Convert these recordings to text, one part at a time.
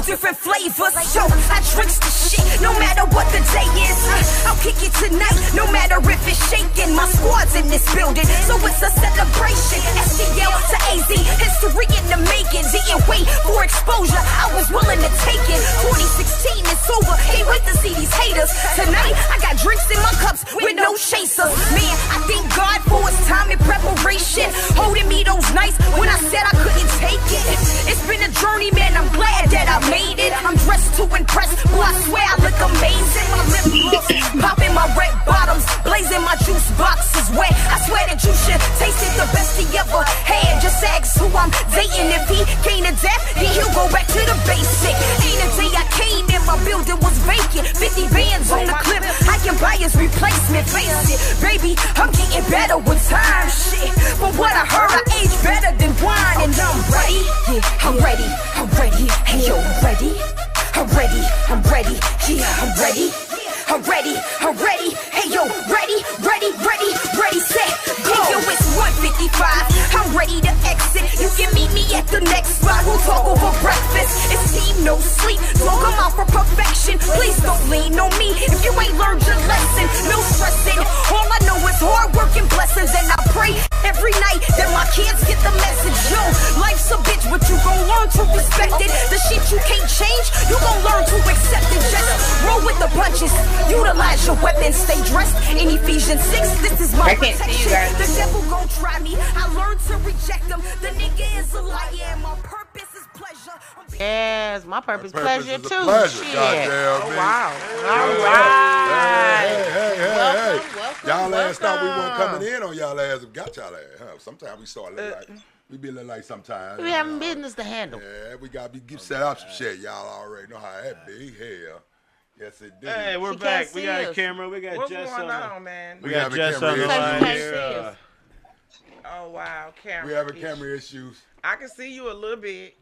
different flavors. Yo, I drinks the shit, no matter what the day is. I'll kick it tonight, no matter if it's shaking. My squad's in this building, so it's a celebration. STL to AZ, history in the making. Didn't wait for exposure, I was willing to take it. 2016 is over, can't wait to see these haters. Tonight, I got drinks in my cups with no chasers. Man, I thank God for his time and preparation, holding me those nights when I said I couldn't take it. It's been a journey, man, I'm glad that I made it. I'm dressed to impress, boy, I swear I look amazing. My lip gloss, popping my red bottoms, blazing my juice box is wet. I swear that you should taste it, the best he ever had. Just ask who I'm dating. If he came to death, then he'll go back to the basic. Ain't a day I came in, my building was vacant. 50 bands on the clip, I can buy his replacement. Face it, baby, I'm getting better with time. Shit, from what I heard, I age better than wine. And I'm ready, yeah, I'm ready, I'm ready. Hey yo, I'm ready, I'm ready, I'm ready. Yeah, I'm ready, I'm ready, I'm ready. Hey yo, ready, ready, ready, ready, set, go. Hey yo, it's 1:55, I'm ready to exit. You can meet me at the next spot, we'll talk over breakfast. It's team, no sleep, talk them out for perfection. Please don't lean on me if you ain't learned your lesson. No stressing, all I know is hard work and blessings. And I pray every night that my kids get the message. Yo, life's a bitch, but you gon' learn to respect it. The shit you can't change, you gon' learn to accept it. Just roll with the punches, utilize your weapons, stay dressed in Ephesians 6. This is my protection. The devil gon' try me, I learned to reject him. The nigga is a liar and my purpose is pleasure. Yes, my purpose pleasure too. Pleasure, shit. goddamn, Oh, man. wow. All Hey, right. Welcome, y'all ass thought we weren't welcome. coming in on y'all ass. Got y'all ass. Huh? Sometimes we start looking like we be looking like sometimes. We having business to handle. Yeah, we gotta be set up some shit. Y'all already know how that be. Hell, yes it do. Hey, we're She back. can't We see got a us. camera. We got What's Jess going on. on, man? We got having Jess camera on the issues. line You can't here. see us. Oh wow, camera. We having camera issues. I can see you a little bit.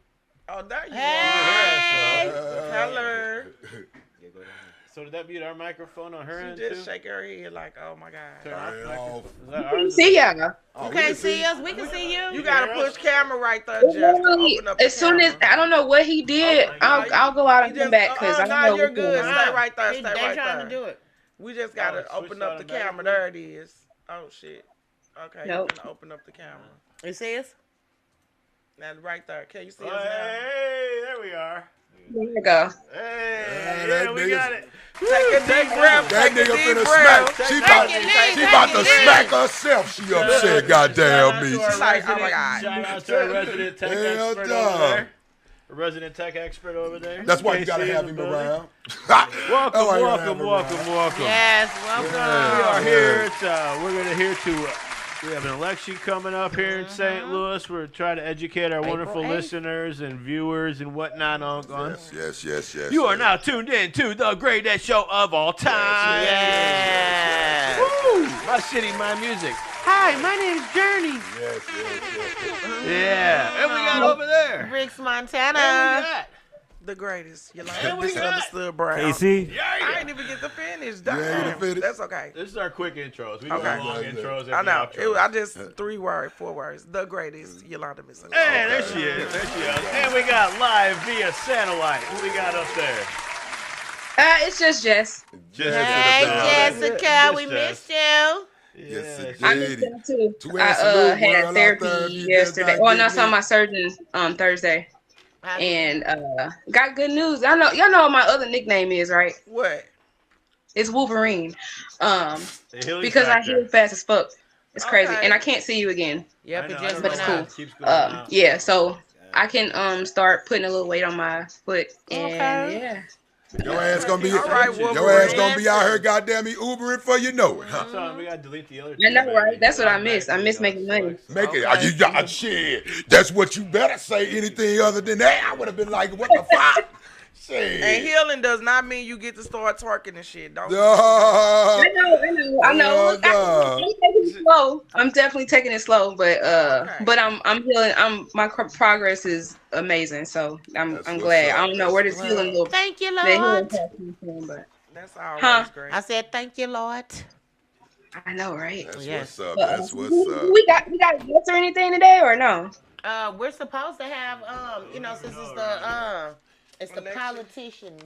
Oh, there you Hey. are. Hello. So did that mute our microphone on her end She just too? shake her head like, oh my Turn god. our Turn it microphone. off. Is that We ours? see y'all. Oh, You we can't can see us, we can see You you. gotta push camera right there, Jess. to Literally, open up the as soon as camera. I don't know what he did, Oh my God. I'll go out You and just- come back because I don't nah, know you're what's good. going on. Stay right there. Stay They're right trying there. to do it. We just gotta Oh, open switch up the automatically? camera. There it is. Oh shit. Okay, Nope. you can open up the camera. You see us? Now right there. Can you see Oh, us now? hey, there we are. There you go. Hey, that yeah, we nigga's- got it. Take a deep breath. That Take a nigga deep finna breath. smack. She Take about, it she in, about take to it in. smack herself. She upset. Goddamn me. She's like, oh my God. Shout out to our resident tech Hell expert dog. over there. A resident tech expert over there. That's why you KC gotta in have the him building. around. Welcome, That's why you gotta have welcome, him welcome, around. welcome. Yes, welcome. We are here. It's, we're going to hear to. We have an election coming up here in St. Louis. We're trying to educate our wonderful 8th. listeners and viewers and whatnot on. Yes. You are now tuned in to the greatest show of all time. Yes. Woo! My city, my music. Hi, my name's Journey. Yes. Yeah, and we got over there. Ricks, And we Montana. got The greatest. You And like we got misunderstood Brown. KC. I ain't even get to finish. You ain't get to Damn. finish? That's okay. This is our quick intros. We do Okay. long intros. I every know. outro. I just 4 words. The greatest Yolanda misunderstood. Hey, there she is. There she is. And we got live via satellite. Who we got up there? It's just Jess. Hey, Jessica, we missed you. Yes, it I did. missed them too. To I answer the world had out there, if therapy you just yesterday. gotta Well, get no, I saw me. my surgeon Thursday, and got good news. I know y'all know what my other nickname is, right? What? It's Wolverine. The Hilly Because I Factor. heal fast as fuck. It's crazy, Okay. and I can't see you again. Yep, I it know, I just don't but went it's know why cool. out. it keeps going out. Yeah, so I can start putting a little weight on my foot, and Okay. yeah. Your ass gonna be, All right, your Wolverine. ass gonna be out here, goddamn me, Ubering for you know it, huh? So we gotta delete the other I know, two, right? baby. That's what I miss. I miss making money. Make it. Okay. You got shit. That's what you better say. Anything other than that, I would have been like, what the fuck? Shit. And healing does not mean you get to start twerking and shit. Don't. Duh. I know. Oh, dog. I'm taking it slow. I'm definitely taking it slow, but I'm healing. My progress is amazing, so I'm That's glad. what's up. I don't know where this That's healing little Thank you, that healing Lord. part comes from, but That's always Huh? great. I said thank you, Lord. I know, right? That's Yes. what's up. But, That's what's do up. we got guests or anything today or no? We're supposed to have, since it's the It's the politicians.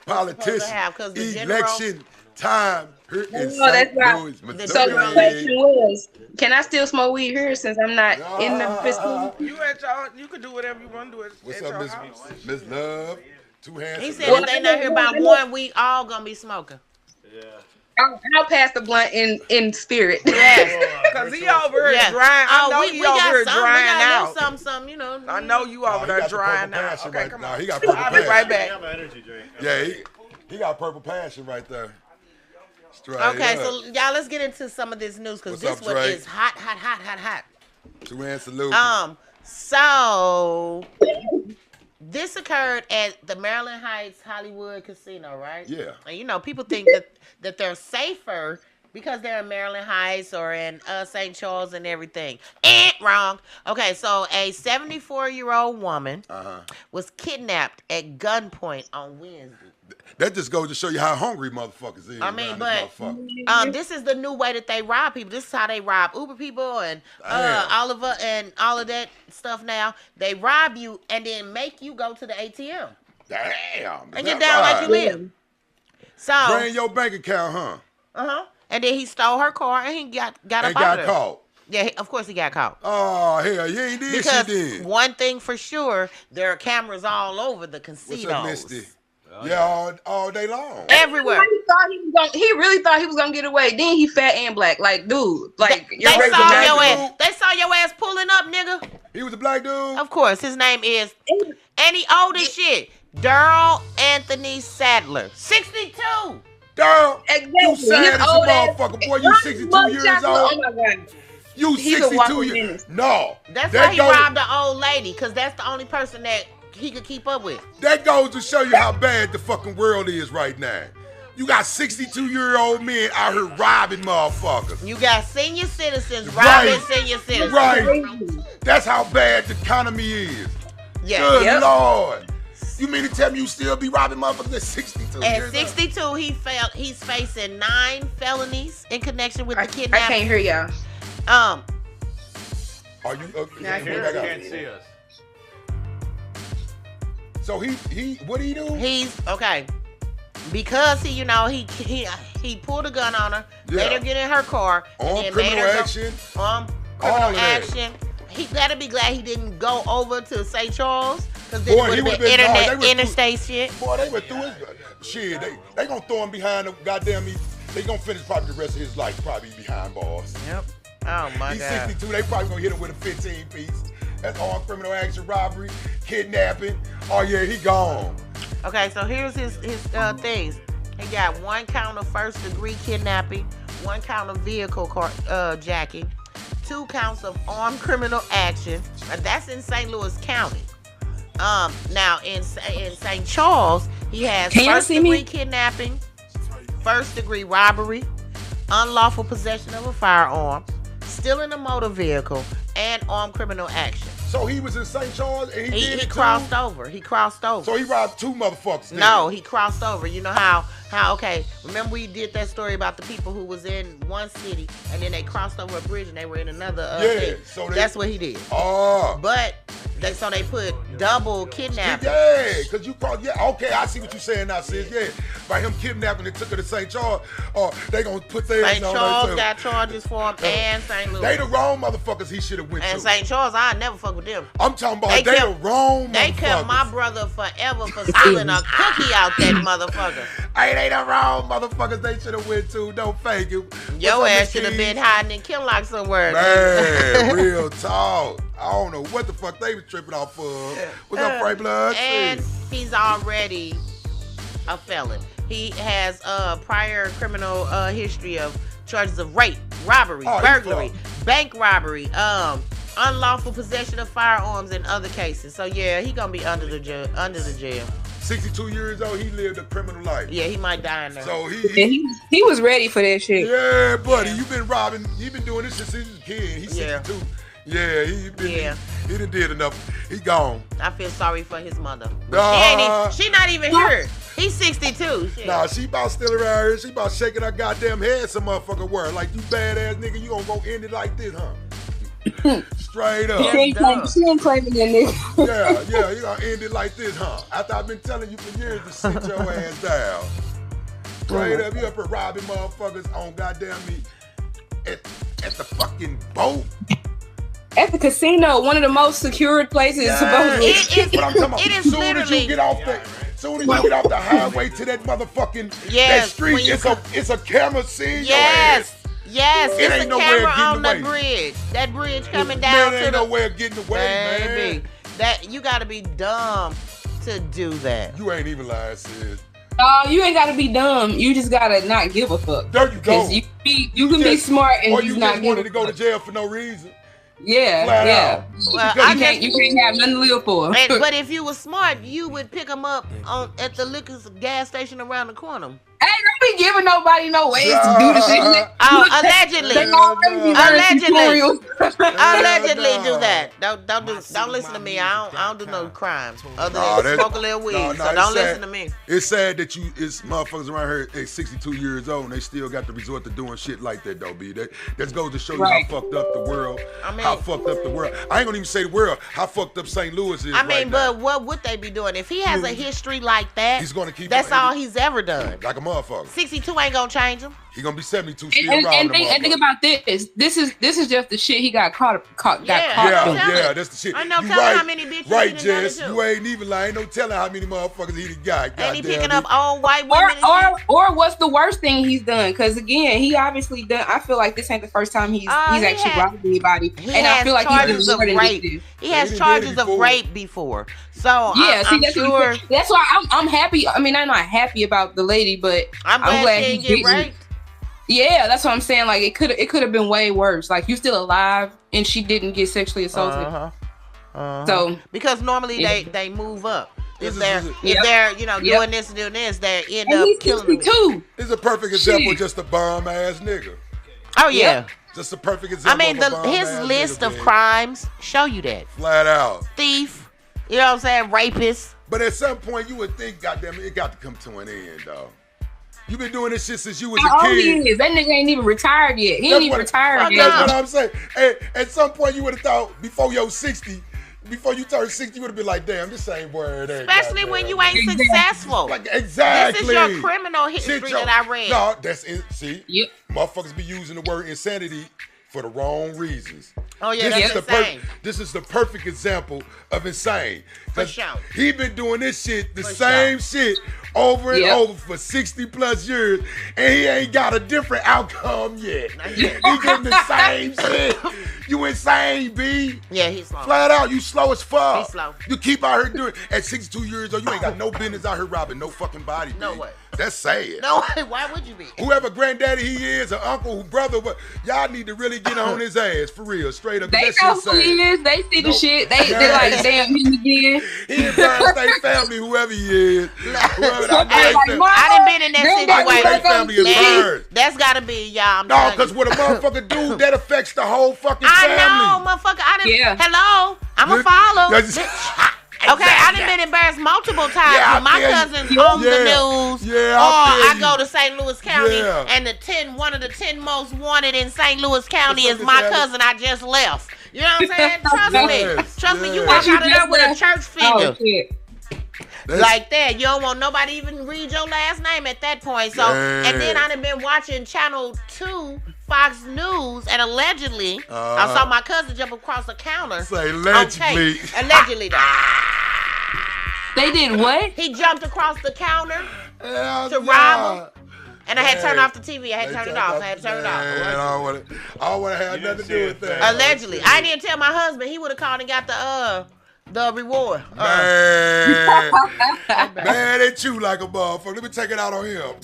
Politicians. Because the Election time here in Oh, that's St. right. Louis, So the Missouri. question was, can I still smoke weed here since I'm not in the vicinity? You can do whatever you want to do at What's your up, house. Miss Love? 2 hands. He said if they not here by 1, we all gonna be smoking. I'll pass the blunt in spirit. Yes. Because he over here Yeah. drying. I know we he got over here some. drying We got a out. little something, you know. I know you over there drying out. Okay, come on. He got purple I'll be passion. right back. I'm an energy drink. Yeah, he got purple passion right there. Straight Okay, up. so y'all, let's get into some of this news because What's this up, one Dre? is hot. 2 hands salute. So this occurred at the Maryland Heights Hollywood Casino, right? Yeah. And you know, people think that they're safer because they're in Maryland Heights or in St. Charles and everything. Wrong. Okay, so a 74-year-old woman was kidnapped at gunpoint on Wednesday. That just goes to show you how hungry motherfuckers is. I mean, around but this motherfucker. this is the new way that they rob people. This is how they rob Uber people and Damn. Oliver and all of that stuff now. They rob you and then make you go to the ATM Damn. and get down like you live. So, Drain your bank account, huh? and then he stole her car and he got And up out got of there. caught. Yeah, of course he got caught. Oh, hell, you ain't did Because shit then. one thing for sure, there are cameras all over the What's casinos. up, Misty? Yeah, all day long. Everywhere. He really thought he was gonna get away. Then he fat and black. Like, dude, like They your raising saw black your dude? ass. They saw your ass pulling up, nigga. He was a black dude? Of course, his name is, and he old as shit, Daryl Anthony Sadler, 62. Daryl, Exactly. you sad His as a old ass- motherfucker. Boy, you 62 years Oh old. my god. You He's a 62 walking years. menace. No. That's that why he goes- robbed an old lady, because that's the only person that he could keep up with. That goes to show you how bad the fucking world is right now. You got 62-year-old men out here robbing motherfuckers. You got senior citizens Right. robbing senior citizens. Right. That's how bad the economy is. Yeah. Good Yep. Lord. You mean to tell me you still be robbing motherfuckers at 62 At years 62, he's facing 9 felonies in connection with the I kidnapping. can't hear y'all. old? Are you okay? Yeah, I Go hear back You up. can't see us. So he what do he do? He's okay because he pulled a gun on her, Yeah. made her get in her car, On and then criminal made her action. Go, All criminal of that. action. He gotta be glad he didn't go over to St. Charles because Boy, then he it would have would've been been- no, they internet, would've interstate shit. Boy, they went through his shit. They gonna throw him behind the goddamn. They gonna finish probably the rest of his life probably behind bars. Yep. Oh my He's god. 62. They probably gonna hit him with a 15 piece. That's armed criminal action, robbery, kidnapping. Oh yeah, he gone. Okay, so here's his things. He got 1 count of first-degree kidnapping, 1 count of vehicle jacking, 2 counts of armed criminal action. That's in St. Louis County. Now in St. Charles, he has Can y'all see me? first-degree kidnapping, first-degree robbery, unlawful possession of a firearm, stealing a motor vehicle, and armed criminal action. So he was in St. Charles and he did He it crossed too? over. He crossed over. So he robbed 2 motherfuckers. then? No, he crossed over. You know how okay, remember we did that story about the people who was in one city and then they crossed over a bridge and they were in another Yeah, thing. so they- That's what he did. Oh. But they put double kidnapping. Yeah, because you crossed. Yeah, okay, I see what you're saying now, sis. Yeah, by him kidnapping and took her to St. Charles, they gonna put their St. on Charles there, got charges for him and St. Louis. They the wrong motherfuckers he should have went And to. St. Charles, I never fuck with them. I'm talking about They they kept- the wrong They motherfuckers. kept my brother forever for stealing a cookie out that motherfucker. Hey, they the wrong motherfuckers they should have went to. Don't fake it. Your What's up, ass Miss should have been Keys? hiding in Kinlock somewhere. Man, real talk. I don't know what the fuck they was tripping off for. What's up, Frank Blood? And he's already a felon. He has a prior criminal history of charges of rape, robbery, Oh, he burglary, bank robbery, unlawful possession of firearms, and other cases. So yeah, he gonna be under the jail. 62 years old, he lived a criminal life. Yeah, he might die in there. So And he was ready for that shit. yeah, buddy, you been robbing. You been doing this since he was a kid. He's Yeah. 62. Yeah, Yeah. He done did enough. He gone. I feel sorry for his mother. Nah. She not even here. He's 62. Shit. Nah, she about still around here. She about shaking her goddamn head some motherfucker word. Like, you badass nigga, you gonna go end it like this, huh? Straight up. She ain't claiming that nigga. Yeah, you gonna end it like this, huh? After I've been telling you for years to sit your ass down. Straight up, you up here robbing motherfuckers on goddamn me at the fucking boat. At the casino, one of the most secured places supposedly. But I'm talking about, it is soon as you get off the highway to that motherfucking that street, it's a camera seeing your ass. Yes, It it's ain't a no way of camera getting on the away. bridge. That bridge coming down There to ain't the no way of getting away, baby. man. That you gotta be dumb to do that. You ain't even lying, sis. You ain't gotta be dumb. You just gotta not give a fuck. There you go. You can be smart and or just you not just give wanted a to go to fuck. jail for no reason. Yeah. Well, You can't have nothing to live for. but if you were smart, you would pick them up at the liquor gas station around the corner. Hey, don't be giving nobody no ways to do the shit. Allegedly. They already be learning tutorials. Allegedly do that. Don't listen to me. I don't do no crimes other than smoke a little weed. So don't listen to me. It's sad that it's motherfuckers around here at 62 years old and they still got to resort to doing shit like that, though, B. That goes to show you how fucked up the world. How fucked up the world. I ain't gonna even say the world. How fucked up St. Louis is. But now. What would they be doing if he has a history like that? He's gonna keep. That's all he's ever done. Like a motherfucker. 62 ain't gonna change him. He gonna be 72 still robbing and think about this. This is just the shit he got caught. Yeah, that's the shit. I know telling how many bitches right, he done Jess. done it You ain't even lying. Ain't no telling how many motherfuckers he done got. And he picking up old white women. Or what's the worst thing he's done? Because again, he obviously done. I feel like this ain't the first time he's actually robbed anybody. And I feel like he's of rape. He has charges of rape before. So yeah, I'm that's sure. That's why I'm happy. I mean, I'm not happy about the lady, but I'm glad she didn't get raped. Yeah, that's what I'm saying. Like it could have been way worse. Like you still alive and she didn't get sexually assaulted. So because normally they move up. If they're doing this and doing this, they end and up he's killing 62. It's a perfect example of just a bum ass nigga. Oh yeah. Just a perfect example. I mean, his list of crimes show you that. Flat out. Thief. You know what I'm saying? Rapist. But at some point, you would think, goddamn it got to come to an end, dog. You've been doing this shit since you was a kid. He is. That nigga ain't even retired yet. He ain't even retired yet. That's what I'm saying. Hey, at some point, you would have thought before you turn 60, you would have been like, damn, this ain't where it ain't. Especially when you ain't successful. Exactly. This is your criminal history that I read. No, that's it. See, motherfuckers be using the word insanity for the wrong reasons. Oh yeah, that's insane. This is the perfect example of insane. For sure. He been doing this shit, same shit, over and over for 60 plus years, and he ain't got a different outcome yet. He getting the same shit. You insane, B. Yeah, he's slow. Flat out, you slow as fuck. He's slow. You keep out here doing at 62 years old, you ain't got no business out here robbing no fucking body, B. No way. That's sad. No way. Why would you be? Whoever granddaddy he is, or uncle, brother, y'all need to really get on his ass for real, straight up. They know who he is. They see the shit. They like, damn, him again. He in Burns State family, whoever he is. I done been in that situation. That's gotta be y'all. No, because what a motherfucker do, that affects the whole fucking family. I know, motherfucker. Hello, I'm a follow. Okay, I done been embarrassed multiple times when my cousins on the news. Yeah, or I go to St. Louis County and one of the 10 most wanted in St. Louis County is my cousin I just left. You know what I'm saying? Trust me, you walk out of there with a church figure. Like that. You don't want nobody even read your last name at that point. So and then I done been watching Channel 2 Fox News, and allegedly, I saw my cousin jump across the counter. Say allegedly. Allegedly, though. They did what? He jumped across the counter to rob him. And I had to turn off the TV. I had to turn it off. I don't want to have nothing to do with that. Allegedly. I didn't tell my husband. He would have called and got the reward. Man, they chew like a motherfucker. Let me take it out on him.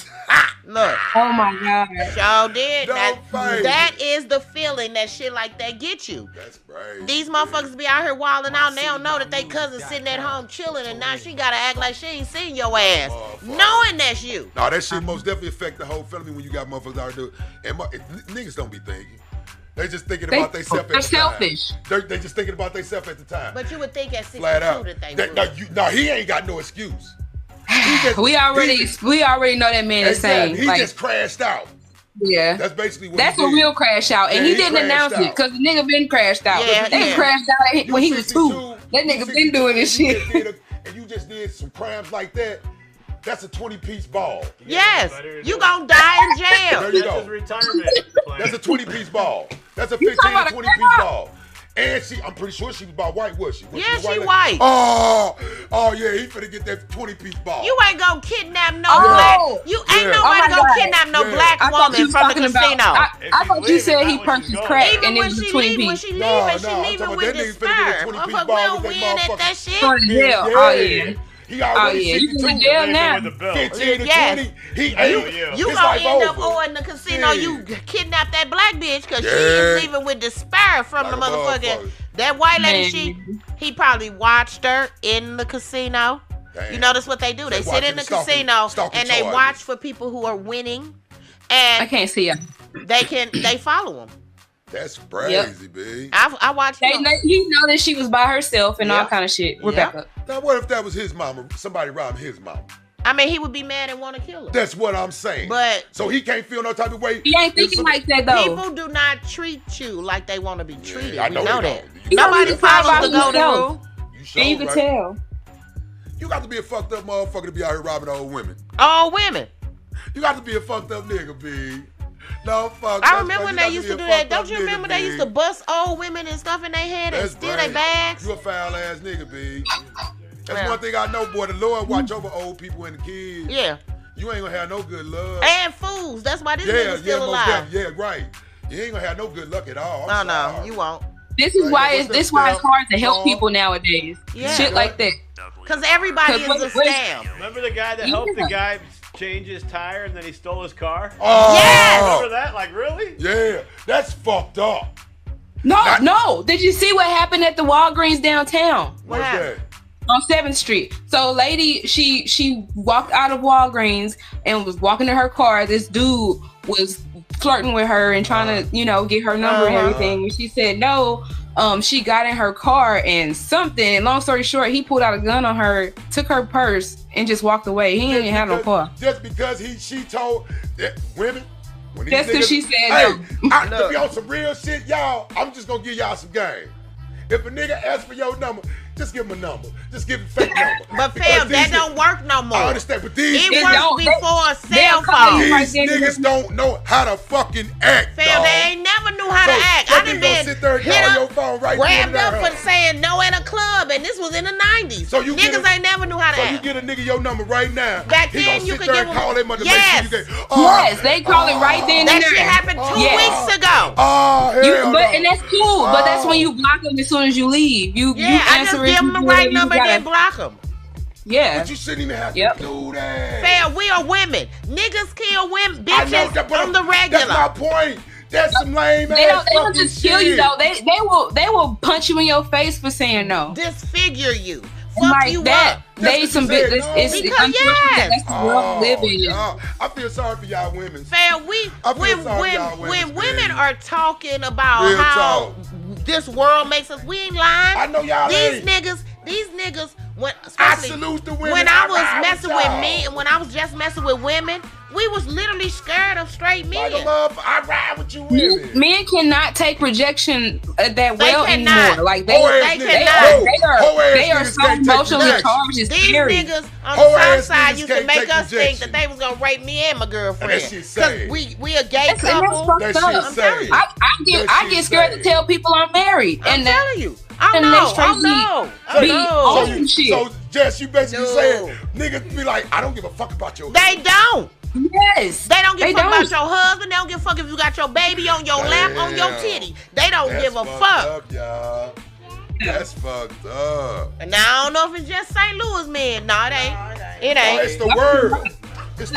Look. Oh my God. Sure did. That is the feeling that shit like that get you. That's crazy. These motherfuckers be out here wilding out and they don't know that they cousin sitting at home chilling and now she gotta act like she ain't seen your ass. Knowing that's you. No, that shit most definitely affect the whole family when you got motherfuckers out here. And niggas don't be thinking. They just thinking about themselves at the time. They're selfish. They just thinking about themselves at the time. But you would think at 62 flat out that they would. No, he ain't got no excuse. We already know that man is sane. He just crashed out. Yeah, that's basically what. That's a real crash out, and he didn't announce it because the nigga been crashed out. They crashed out when he was 2. That nigga been doing this shit. And you just did some crimes like that. That's a 20-piece ball. Yes, you gonna die in jail. There you go. That's a 20-piece ball. That's a 15 to 20-piece ball. And I'm pretty sure she was about white, was she? Yeah, she white. Oh yeah, he finna get that 20-piece ball. You ain't gonna kidnap no black. You ain't nobody gonna kidnap no black woman from the casino. I thought you said he purchased crack and it was a 20-piece. When she leaving with despair. Motherfucker, we don't win at that shit. Oh yeah. He already you can jail now. 15 to 20. You gonna end up owing the casino. You kidnap that black bitch because she is leaving with despair from the motherfucker. That white lady, he probably watched her in the casino. Damn. You notice what they do? They sit in the casino and they watch for people who are winning. And I can't see them. They follow them. That's crazy, babe. I watched. He know that she was by herself and all kind of shit. We're back up. Now, what if that was his mama? Somebody robbed his mama. I mean, he would be mad and want to kill her. That's what I'm saying. But so he can't feel no type of way. He ain't thinking like that though. People do not treat you like they want to be treated. I know that. Nobody follows the golden rule. You can tell. You got to be a fucked up motherfucker to be out here robbing old women. Old women. You got to be a fucked up nigga, B. No, fuck. I remember when they used to do that. Don't you remember they used to bust old women and stuff in their head and steal their bags? You a foul ass nigga, B. That's one thing I know, boy. The Lord watch over old people and the kids. Yeah. You ain't gonna have no good love. And fools. That's why this nigga's still alive. Yeah, right. You ain't gonna have no good luck at all. No, you won't. This is why it's hard to help people nowadays. Yeah. Shit like that. Because everybody is a scam. Remember the guy that helped the guy change his tire and then he stole his car? Oh, yes! Remember that? Like, really? Yeah, that's fucked up. No. Did you see what happened at the Walgreens downtown? What happened? On 7th Street. So a lady, she walked out of Walgreens and was walking to her car. This dude was flirting with her and trying to, get her number and everything. And she said no. She got in her car and long story short, he pulled out a gun on her, took her purse, and just walked away. He didn't even have no car. Just because she told that women. That's because she said to be on some real shit, y'all, I'm just going to give y'all some game. If a nigga asks for your number, just give him a number. Just give him a fake number. But fam, that don't work no more. I understand, but these it worked before a cell phone. These niggas don't know how to fucking act. Fam, they ain't never knew how to act. I done been sit there and call your phone right grabbed up for saying no at a club, and this was in the 90s. So niggas ain't never knew how to act. So you get a nigga your number right now. Back then you could give him. Call him yes, yes, they call it right then. That shit happened 2 weeks ago. Oh hell and that's cool. But that's when you block them as soon as you leave. You I just give them the right number and then block them. Yeah. But you shouldn't even have to do that. Fair, we are women. Niggas kill women, bitches on the regular. That's my point. That's some lame they ass don't just kill you though. They will punch you in your face for saying no. Disfigure you. Fuck like you that. Up. They some bit. It's unfortunate. That's the world we live in. I feel sorry for y'all women. Fair, when women are talking about real how this world makes us, we ain't lying. I know y'all These niggas, when I salute the women. When I was messing with men, and when I was just messing with women, we was literally scared of straight men. Like I ride with you women. Men cannot take rejection that well anymore. Like they are so emotionally charged. It's These scary. niggas on the south side used to make us think that they was gonna rape me and my girlfriend. Because we a gay couple. That shit sad. I get scared to tell people I'm married. I'm telling you. Oh no. So Jess, you basically saying niggas be like, I don't give a fuck about your They don't. Yes. They don't give a fuck about your husband. They don't give a fuck if you got your baby on your lap, on your titty. They don't give a fuck. Up, y'all. That's fucked up. And now I don't know if it's just St. Louis men. No, it ain't. It ain't. No, it's the world. This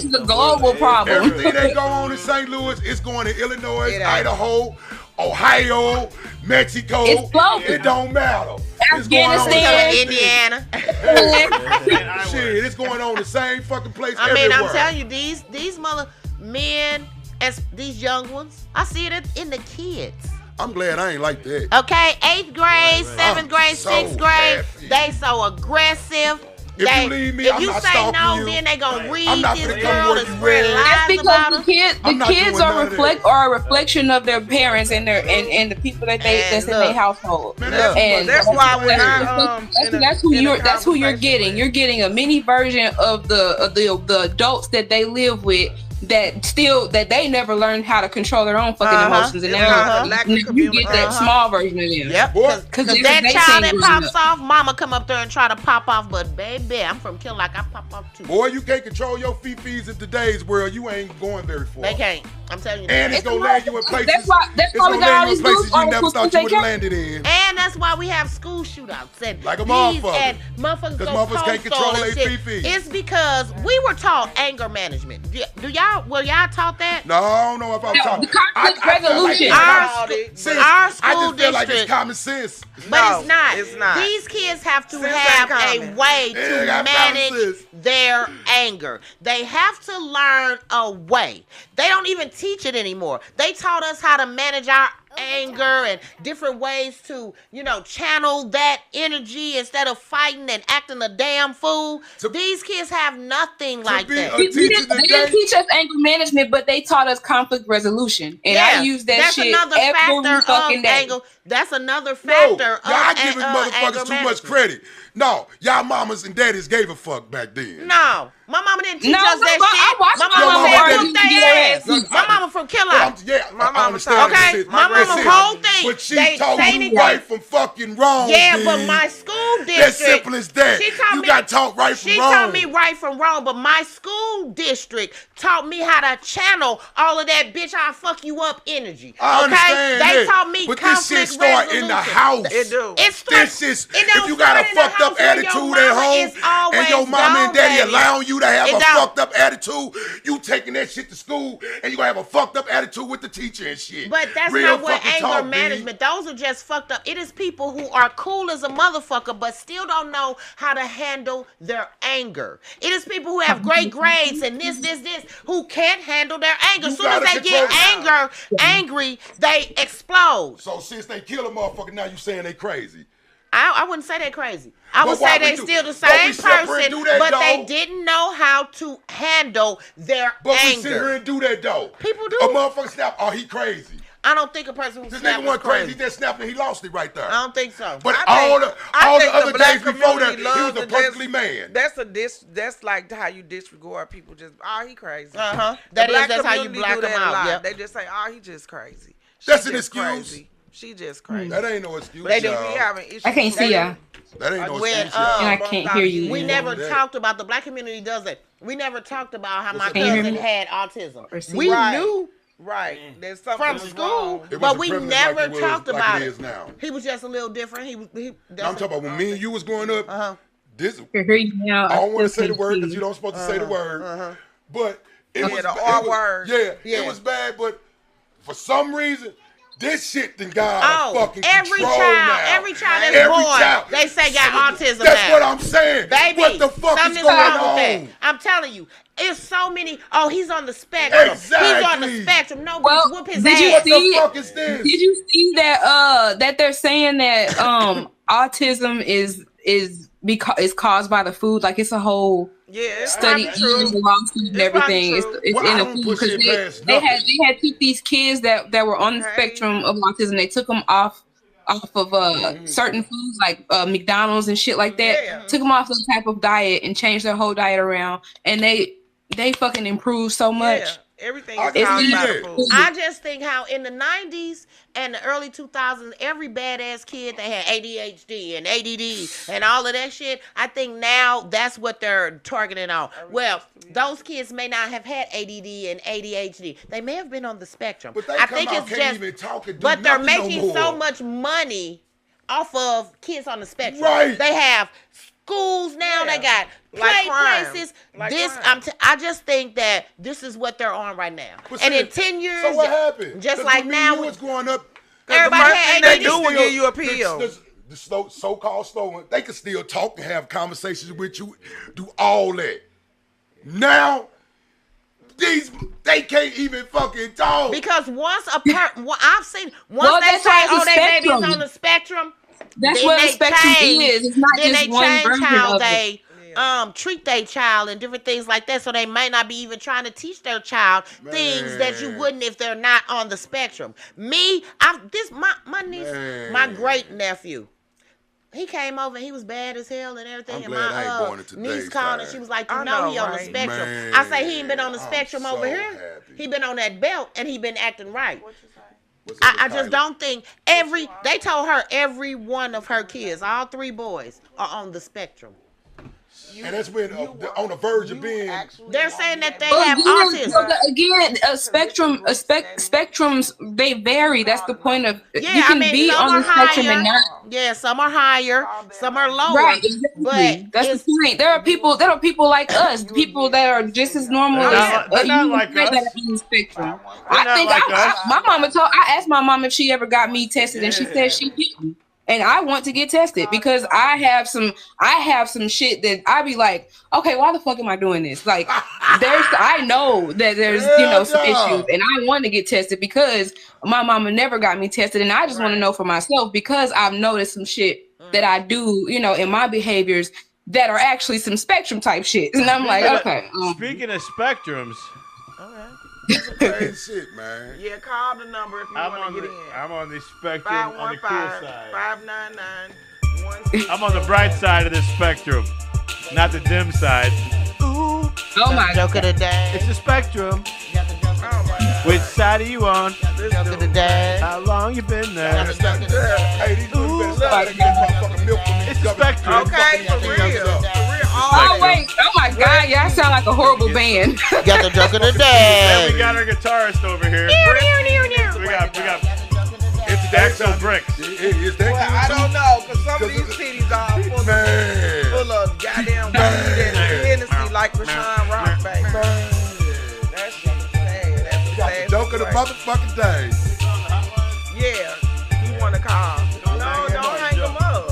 is a global problem. Everything that go on in St. Louis is going to Illinois, Idaho, Ohio, Mexico. It's global. It don't matter. Afghanistan, Indiana. Shit, it's going on the same fucking place I everywhere. mean, I'm telling you, these mother men, as these young ones, I see it in the kids. I'm glad I ain't like that. Okay, 8th grade, 7th grade, 6th grade, they so aggressive. you leave me, I'm not stalking no, you. then they gonna read I'm not this gonna girl come and where you spread at. lies That's about because her. the kids are a reflection of their parents and the people that's in their household. Man, And that's why when that's who you're getting. You're getting a mini version of the adults that they live with that they never learned how to control their own fucking emotions, and now you get that small version of them. Yep. Because that child that pops off, mama come up there and try to pop off, but baby, I'm from Kill Like I pop off too. Boy, you can't control your fifis in today's world. You ain't going very far. They can't. I'm telling you. And it's gonna land you in places. That's why we got all these places dudes you never thought you would have landed in. And that's why we have school shootouts and like a motherfucker. And motherfuckers go motherfuckers can't control their fifis. It's because we were taught anger management. Were y'all taught that? No, I don't know if I'm taught. Conflict resolution. Our school I just feel like it's common sense. But it's not. It's not. These kids have to have a way to manage their anger. They have to learn a way. They don't even teach it anymore. They taught us how to manage our anger and different ways to, channel that energy instead of fighting and acting a damn fool. These kids have nothing like that. They didn't teach us anger management, but they taught us conflict resolution. And I use that shit every fucking day. That's another factor of y'all giving motherfuckers too much credit. No, y'all mamas and daddies gave a fuck back then. No, my mama didn't teach us that shit. My mama whooped their ass. My mama from Kill Out. My mama taught okay, my mama whole thing. But she taught you right from fucking wrong. Yeah, but my school district. That's simple as that. You got taught right from wrong. She taught me right from wrong, but my school district taught me how to channel all of that bitch I'll fuck you up energy. I understand they taught me but this shit start in the house. It do. This is if you got a fucked up attitude at home and your mama and daddy allowing you to have a fucked up attitude, you taking that shit to school and you gonna have a fucked up attitude with the teacher and shit. But that's not what anger management. Those are just fucked up. It is people who are cool as a motherfucker but still don't know how to handle their anger. It is people who have great grades and this, who can't handle their anger. As soon as they get angry, they explode. So since they kill a motherfucker, now you saying they crazy. I wouldn't say they're crazy. I would say they're still the same person, but they didn't know how to handle their anger. But we sit here and do that, though. People do. A motherfucker snap, oh, he crazy. I don't think a person who this snapped nigga wasn't crazy. He just snapped and he lost it right there. I don't think so. But all the other days before that, he was a perfectly man. That's like how you disregard people. Just he crazy. That's how you black them out. Yep. They just say, he just crazy. That's an excuse. Crazy. She just crazy. That ain't no excuse. They do be having issues. I can't see ya. That ain't no excuse. And I can't hear you. We never talked about the black community does it. We never talked about how my cousin had autism. We knew. Right. There's from something school, but we never talked about it. Now. He was just a little different. I'm talking about when me and you was growing up. This. I don't want to say the word because you don't supposed to say the word. But it was the R word. Yeah, it was bad. But for some reason, this shit done got out of fucking control now. Every child that's born, they say got autism now. That's what I'm saying. Baby, what the fuck is going on? I'm telling you. It's so many. Oh, he's on the spectrum. Exactly. He's on the spectrum. No, whoop his ass. What the fuck is this? Did you see that? That they're saying that autism is caused by the food. Like it's a whole study, lawsuit and everything. It's in a food because they had took these kids that were on the spectrum of autism. They took them off of certain foods like McDonald's and shit like that. Yeah. Took them off some type of diet and changed their whole diet around, and they fucking improved so much. Yeah. Everything is food. I just think how in the 90s and the early 2000s, every badass kid they had ADHD and ADD and all of that shit. I think now that's what they're targeting on. Well, those kids may not have had ADD and ADHD. They may have been on the spectrum. But I think it's just. But they're making so much money off of kids on the spectrum. Right. They have schools now. They got places. I just think that this is what they're on right now. And in 10 years, so what happened? Just like now, you was growing up. Everybody had they do will give you a pill. The so-called slow one, they can still talk and have conversations with you, do all that. Now, they can't even fucking talk. Because I've seen they say, oh, their baby's on the spectrum. That's what the spectrum is. It's not just one version of it. treat their child and different things like that. So they might not be even trying to teach their child things that you wouldn't if they're not on the spectrum. Me, my niece, my great nephew. He came over and he was bad as hell and everything. I'm and glad I ain't born in my today's niece called time. and she was like, he on the spectrum. Man, I say he ain't been on the spectrum I'm over so here. happy. He been on that belt and he been acting right. What's I just don't think they told her every one of her kids, all 3 boys, are on the spectrum. And that's when on the verge of being. They're saying that they have autism. Again, spectrums, they vary. That's the point of you can be on the spectrum and not. Yeah, some are higher, some are lower. Right, exactly. But that's the point. There are people like us, people that are just as normal as they're not like us. That are on the spectrum. I asked my mom if she ever got me tested, and she said she didn't. And I want to get tested because I have some shit that I be like, okay, why the fuck am I doing this? Like, I know that there's some issues, and I want to get tested because my mama never got me tested, and I just want to know for myself because I've noticed some shit that I do, in my behaviors that are actually some spectrum type shit, and I'm like, okay. Speaking of spectrums. Crazy shit, man. Yeah, call the number if you want to get in. I'm on the spectrum on the cool side. 599-16. I'm on the bright side of the spectrum, not the dim side. Ooh. Oh my joke of the day. It's a spectrum. Oh my God. Which side are you on? Joke of the day. How long you been there? Hey, these dudes better start getting motherfucking milk from these It's a spectrum. Okay, for real. Oh wait! Oh my God! Y'all sound like a horrible band. Got the joke of the And day. we got our guitarist over here. We got it's the actual bricks. Is that I don't know, because some of these titties are full of goddamn weed and Hennessy like Rashawn Rock, baby. That shit is sad. That's You got the joke of the motherfucking day. Yeah, you want to call. No, don't hang them up.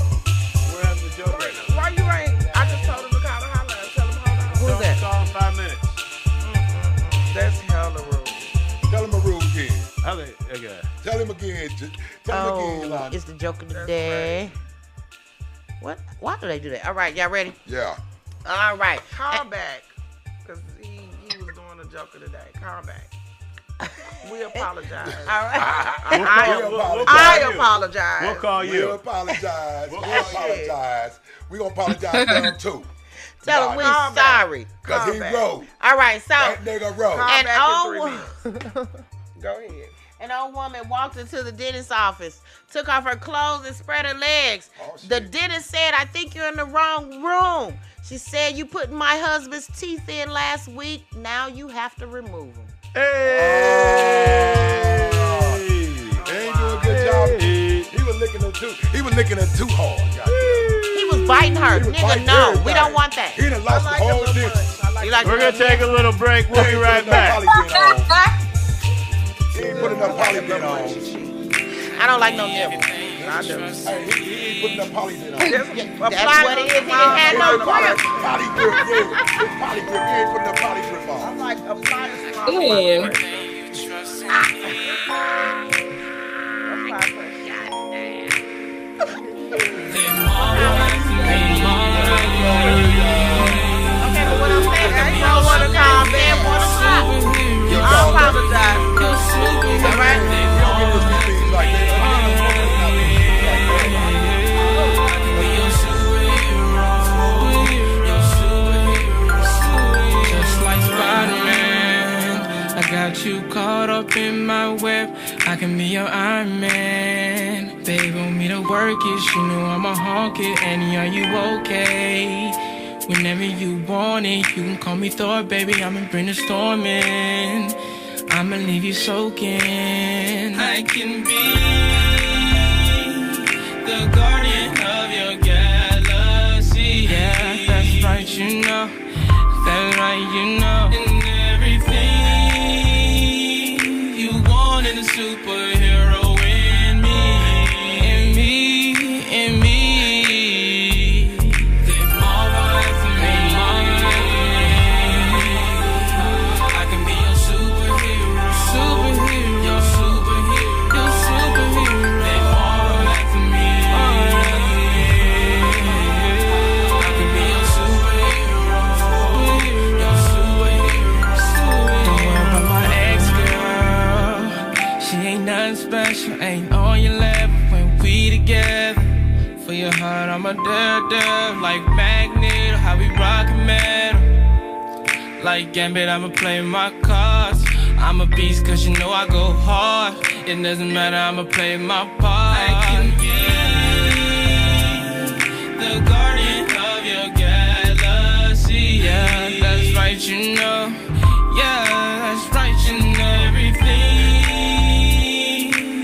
We're having the joke right now. Why you ain't? I just told him to call the hotline. Tell him hold on. Who's that? Call in 5 minutes. That's hella rude. Tell him a rule again. Okay. Tell him again. Tell him again, Yolanda. It's the joke of the day. What? Why do they do that? All right, y'all ready? Yeah. All right. Call back, because he was doing the joke of the day. Call back. We apologize. All right. I apologize. We'll call We'll you. apologize. We'll apologize. We're going to apologize to him, too. Tell him we're Call back. sorry. Because he back. wrote. All right, so That nigga wrote. Call an back in 3 old minutes. Go ahead. An old woman walked into the dentist's office, took off her clothes and spread her legs. Oh, shit. The dentist said, I think you're in the wrong room. She said, you put my husband's teeth in last week. Now you have to remove them. Hey! They ain't doing a good job. He was licking her too hard. Goddamn. He was biting her. He was Nigga, biting no. everything. We don't want that. He done lost the whole dentist. You We're going to take a little break. We'll be right back. He ain't put enough polydent on. I don't like no nibble. I do. Hey, he ain't put enough polydent on. That's what it is. He didn't have no grip. Poly grip, yeah. It's poly grip. He ain't put enough poly grip on. I'm like apply this to my Ew. Apply pressure. Okay, but what I'm saying is you don't want to call man 1 o'clock. I apologize. All right? You don't get those things like that. Just like Spider-Man, I got you caught up in my web. I can be your Iron Man. They want me to work it, you know I'ma honk it. And are you okay? Whenever you want it, you can call me Thor, baby. I'ma bring the storm in. I'ma leave you soaking. I can be the guardian of your galaxy. Yeah, that's right, you know. That's right, you know. And everything you want in a superhero in me. In me, in me. They marvel for me. I can be your superhero. Superhero. Your superhero. Your superhero. They marvel for me. I can be your superhero. my dad, like magnet, how we rockin' metal. Like Gambit, I'ma play my cards. I'm a beast cause you know I go hard. It doesn't matter, I'ma play my part. I can be the guardian of your galaxy. Yeah, that's right, you know. Yeah, that's right, you know everything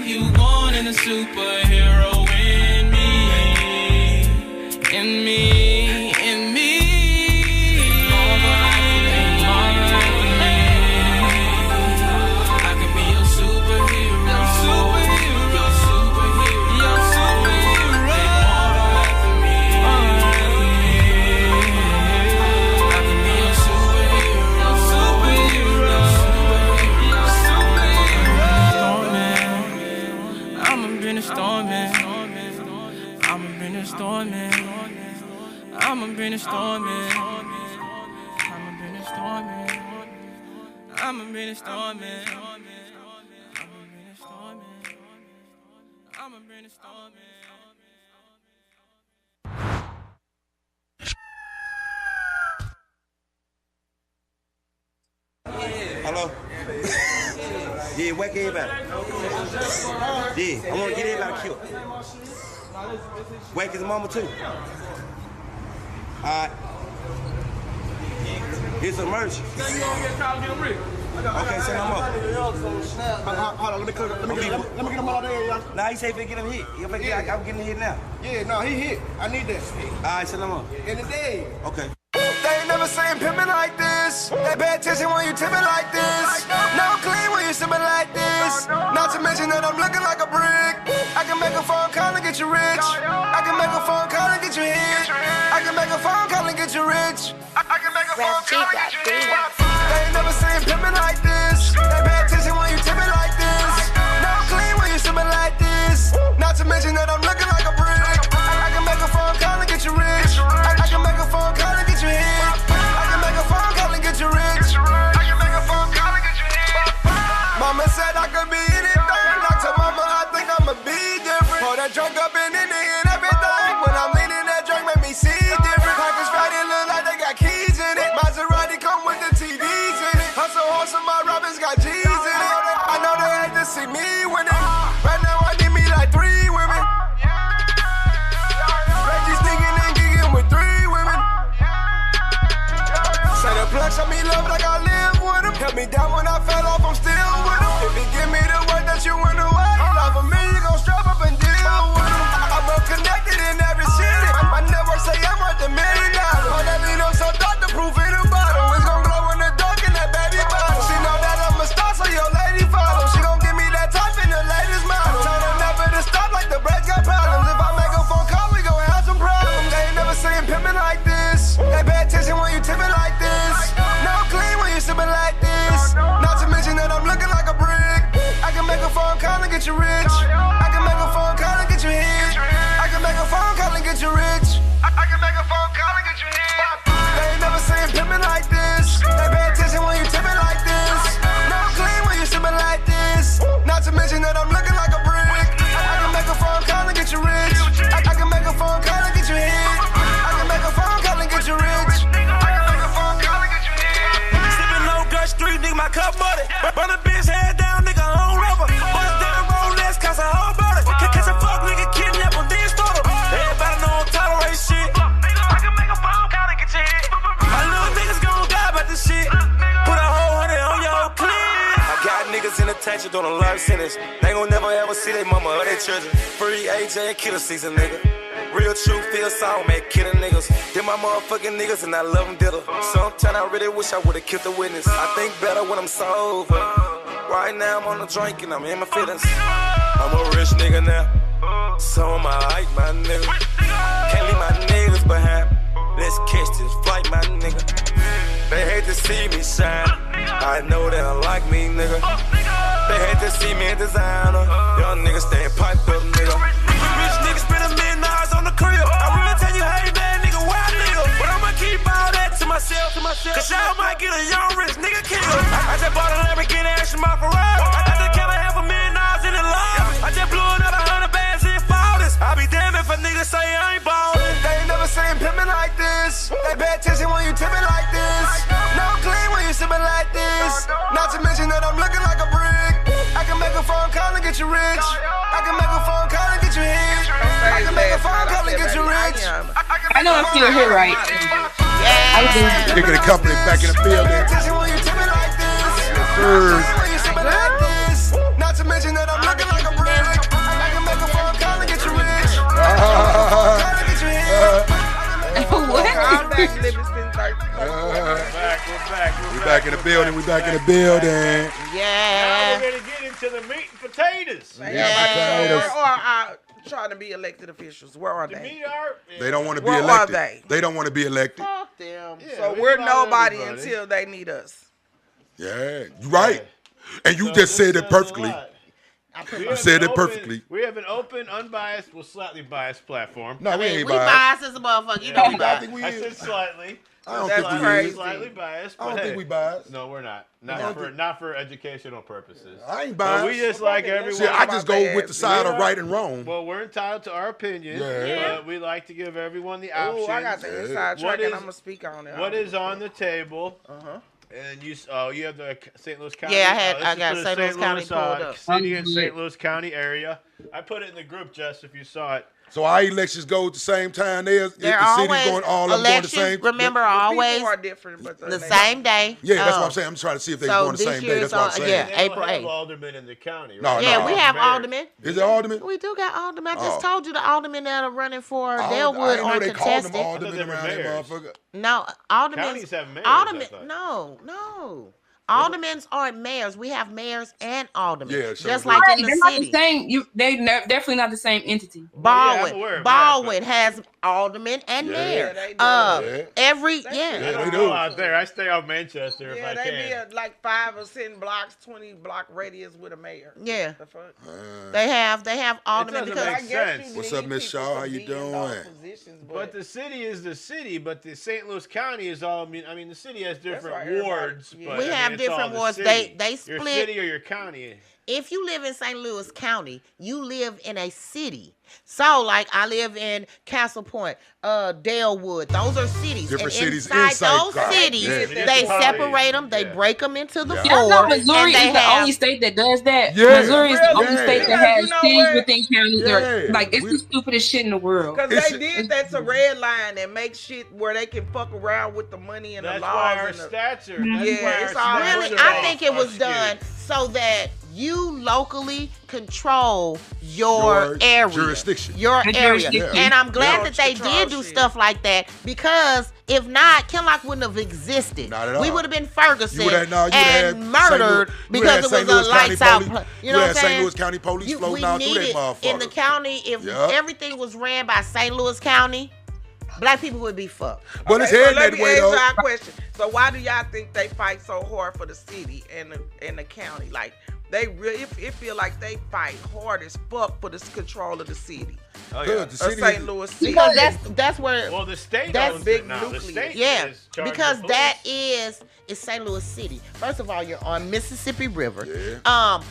you want in a superhero in me. In me. I'ma bring the storm in. I'ma bring the storm in. I'ma bring the storm in. I'ma bring the storm in. I'ma bring the storm in. Hello? Yeah, whack everybody. Yeah, I want to get everybody killed. Whack his mama too. Alright. It's a merch. Okay, send him up. Hold on, let me get him out there, y'all. Nah, he say if they get him hit. I'm getting hit now. Yeah, no, he hit. I need that. Alright, send him up. In the day. Okay. They ain't never seen pimpin' like this. They pay attention when you tippin' like this. No clean when you sippin' like this. Not to mention that I'm looking like a brick. I can make a phone call and get you rich. I can make a phone call and get you hit. I can make a phone call and get you rich. I can make a phone call and get you hit. They ain't never seen pimpin' like this. They pay attention when you tippin' like this. No clean when you sippin' like this. Not to mention that I'm looking like a brick. I can make a phone call and get you rich. I can make a phone call and get you hit. I can make a phone call and get you rich. I can make a phone call and get you hit. Mama said I could be anything. I told mama I think I'ma be different. Pour that drunk up in it and everything. When I'm leaning, that drink make me see different. Pockets fatty look like they got keys in it. Maserati come with the TVs in it. Hustle horse and my Robins got G's in it. I know they hate to see me winning. Right now I need me like 3 women. Reggie's thinking and gigging with 3 women. Say the plug, show me love like I live with him. Help me down when I fell off, I'm still with him. If he give me the word that you went away, love for me, you gon' strap up and deal with him. I'm well connected in every city. My network say I'm worth $1 million. All that lean up so dark, the proof in the bottle. It's gon' glow in the dark in that baby bottle. She know that I'm a star, so your lady follow. She gon' give me that top in the latest model. Told her never to stop like the brakes got problems. If I make a phone call, we gon' have some problems. They ain't never seen pimpin' like this. They pay attention when you tippin' like this. No clean when you sippin' like this. Not to mention that I'm looking like a brick. I can make a phone call and get you rich. I can make a phone call and get you hit. I can make a phone call and get you rich. I can make a phone call and get you hit. They ain't never seen pimpin' like this. They pay attention when you tippin' like this. No clean when you sippin' like this. Not to mention that I'm looking like a brick. I can make a phone call and get you rich. I can make a phone call and get you hit. I can make a phone call and get you rich. I can make a phone call and get you hit. Sippin' low gut street, nigga, my cup muddy. Burn a bitch head down, nigga, home rubber. Bust down Rolex, cause I whole brother. Catch a fuck, nigga, kidnap him, then start him. Everybody know I'm tolerate shit. I can make a phone call and get you hit. My little niggas gon' die about this shit. Put a whole 100 on your whole clip. I got niggas in detention doing a life sentence. They gon' never ever see their mama or their children. Free AJ and killer season, nigga. Real truth, feel song, man, killing niggas. They're my motherfucking niggas and I love them diddle. Sometimes I really wish I would've killed the witness. I think better when I'm sober. Right now I'm on the drink and I'm in my feelings. I'm a rich nigga now, so am I, my nigga. Can't leave my niggas behind. Let's catch this flight, my nigga. They hate to see me shine. I know they don't like me, nigga. They hate to see me in designer. Young niggas stay piped up, nigga. Rich niggas spend $1 million on the crib. I really tell you, hey man, nigga, why nigga? But I'ma keep all that to myself. Cause y'all might get a young rich nigga killed. I just bought a Lamborghini Action my Ferrari. I just kept $500,000 in the lobby. I just blew another 100 bands in Flawless. I be damn if a nigga say I ain't ballin'. this. They pay attention when you tipping like this. No clean when you sipping like this. Not to mention that I'm looking like a brick. I can make a phone call and get you rich. I can make a phone call and get you hit. I can make a phone call and get you rich. I know I'm still here, right? Yeah. Kicking the company back in the field. Not to mention that I'm looking like a brick. I can make a phone call and get you rich. We're back in the building. We're back in the building. Now we're gonna get into the meat and potatoes. Or trying to be elected officials. Where are they? They don't want to be Where elected. are they? They don't want to be elected. Fuck them. So we're nobody until they need us. Yeah, you're right. And you just said it perfectly. You said it perfectly. We have an open, unbiased, slightly biased platform. No, we ain't We biased as a motherfucker. You know we biased. I said slightly. I don't think we is. Slightly biased. I don't think we biased. No, we're not. Not for educational purposes. I ain't biased. But we just like everyone. See, I just go with the side of right and wrong. Well, we're entitled to our opinion. Yeah. But we like to give everyone the options. Oh, I got the inside track and I'm going to speak on it. What is on the table? And you have the St. Louis County. Yeah, I got St. Louis County pulled up. City and St. Louis County area. I put it in the group, Jess, if you saw it. So our elections go at the same time. They're always going all elections. Going the same. Remember, always people are different, but the same day. Yeah, that's what I'm saying. I'm trying to see if they're going the same day. That's what I'm saying. Yeah, April 8th. We have aldermen in the county. Right? No, we have aldermen. Is it aldermen? We do got aldermen. I just told you the aldermen that are running for Delwood are contested. Called them aldermen around that motherfucker. No, aldermen. Counties have mayors. No. Aldermen aren't mayors. We have mayors and aldermen. Yeah, sure. Just like in the city. They're definitely not the same entity. Baldwin has aldermen and mayor. They do. Out there, I stay out Manchester if I can. Yeah, they be like 5 or 10 blocks, 20 block radius with a mayor. Yeah. The fuck? They have aldermen because because make sense. What's up, Miss Shaw? How you doing? But the city is the city, but the St. Louis County is all. I mean, the city has different wards. But we have different wards. They split your city or your county. If you live in St. Louis County, you live in a city. So, like, I live in Castle Point, Delwood. Those are cities. Different and cities inside inside those cities, they separate them. They break them into the four. You know, Missouri is the only state that does that. Yeah. Missouri is the only state that has cities within counties. Yeah. Like, it's the stupidest shit in the world. Because they did that to red line and make shit where they can fuck around with the money and the laws. Our stats are. Really, I think it was done so that you locally control your area, jurisdiction, your area. Yeah. And I'm glad that they did do stuff like that, because if not, Kinlock wouldn't have existed. Not at all. We would have been Ferguson and murdered because it was a lights out. You know what I'm saying? St. Louis County police floating out through that motherfucker. In the county, if everything was ran by St. Louis County, black people would be fucked. But it's headed that way, though. Let me question. So why do y'all think they fight so hard for the city and the county? Like, they really, it feel like they fight hard as fuck for the control of the city. Oh, yeah. The city St. Louis City. Because that's where. Well, the state that's big nuclear. Yeah, because that is St. Louis City. First of all, you're on Mississippi River. Yeah.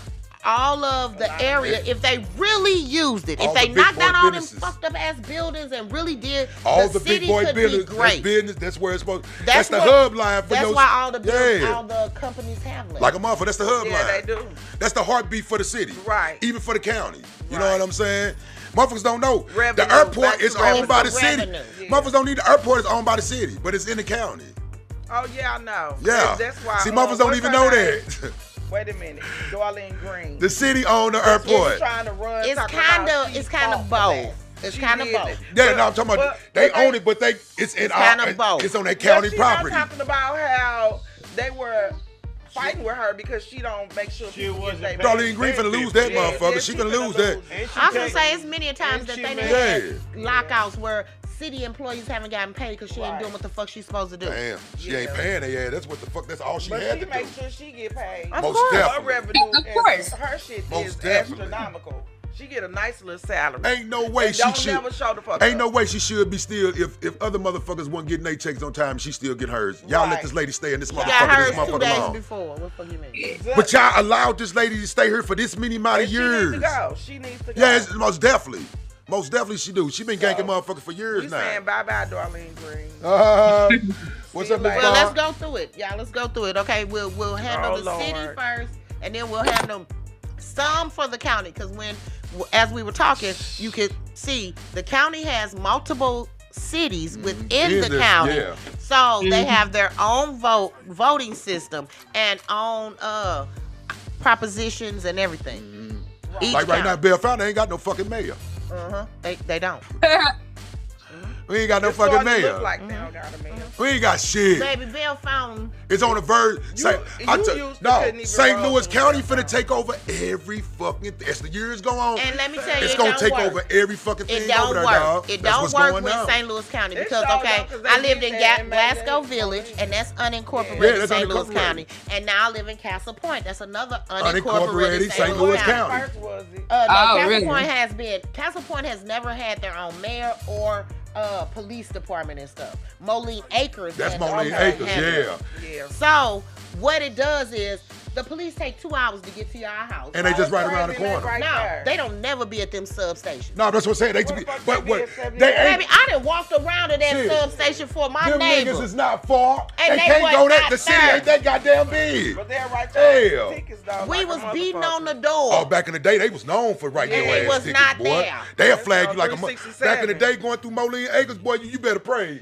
All of the area, if they really used it, if they knocked down all them fucked up ass buildings and really did, all the city big boy could business, be great. Business, that's where it's supposed. That's the hub line for that's those. why all the companies have it. Like a motherfucker, that's the hub line. Yeah, they do. That's the heartbeat for the city, right? Even for the county. You know what I'm saying? Motherfuckers don't know. Revenue, the airport is owned by the city. Yeah. Motherfuckers don't need the airport is owned by the city, but it's in the county. Oh yeah, I know. Yeah, that's why. See, motherfuckers don't even know that. Wait a minute, Darlene Green. The city owned the airport. Trying to run. It's kind of both. It's kind of both. Yeah, no, I'm talking about they own it, but it's kind of both. It's on their county property. Not talking about how they were fighting with her because she don't make sure she wasn't. Darlene Green finna lose that motherfucker. She finna lose that. I was gonna say it's many a times that they had lockouts where city employees haven't gotten paid because she ain't doing what the fuck she's supposed to do. Damn, she ain't paying their ass. That's what the fuck. That's all she had to do. But she makes sure she get paid. Most definitely. Her revenue, of course, her shit most is definitely astronomical. She get a nice little salary. Ain't no way she should. Never show the fuck ain't no way she should be still. If other motherfuckers weren't getting their checks on time, she still get hers. Y'all let this lady stay in this motherfucker. Got hers this motherfucker 2 days long. before. What the fuck you mean? But y'all allowed this lady to stay here for this many amount of years. She needs to go. Yeah, it's most definitely. Most definitely she do. She been ganking motherfuckers for years We now. saying bye-bye, Darlene Green. What's up, Miss Well, let's go through it. Y'all, let's go through it. Okay, we'll handle the city first, and then we'll handle some for the county. Because as we were talking, you could see the county has multiple cities within the county. Yeah. So they have their own voting system and own propositions and everything. Like right now, Bell Fountain ain't got no fucking mayor. They don't. We ain't got no fucking mayor. Look like they don't got a mayor. We ain't got shit. Baby, Bell Fountain. It's on the verge. St. Louis County finna take over every fucking thing. As the years go on, and let me tell you, it's gonna take over every fucking thing. It don't over there, work. dog. It That's don't what's work going with on. St. Louis County because I lived in Glasgow Village, and that's unincorporated St. Louis County, and now I live in Castle Point. That's another unincorporated St. Louis County. Castle Point has never had their own mayor or police department and stuff. Moline Acres. That's Moline Acres, yeah. So what it does is the police take 2 hours to get to your house. And they just right around the corner. No, they don't never be at them substations. No, that's what I'm saying. Baby, I done walked around to that substation for my them neighbor. Niggas is not far. And they can't go that. The city ain't that goddamn big. But they're right there. Hell. We was beating on the door. Oh, back in the day, they was known for writing your ass was tickets, not boy. there. They'll flag you like a back in the day going through Moline Acres, boy, you better pray.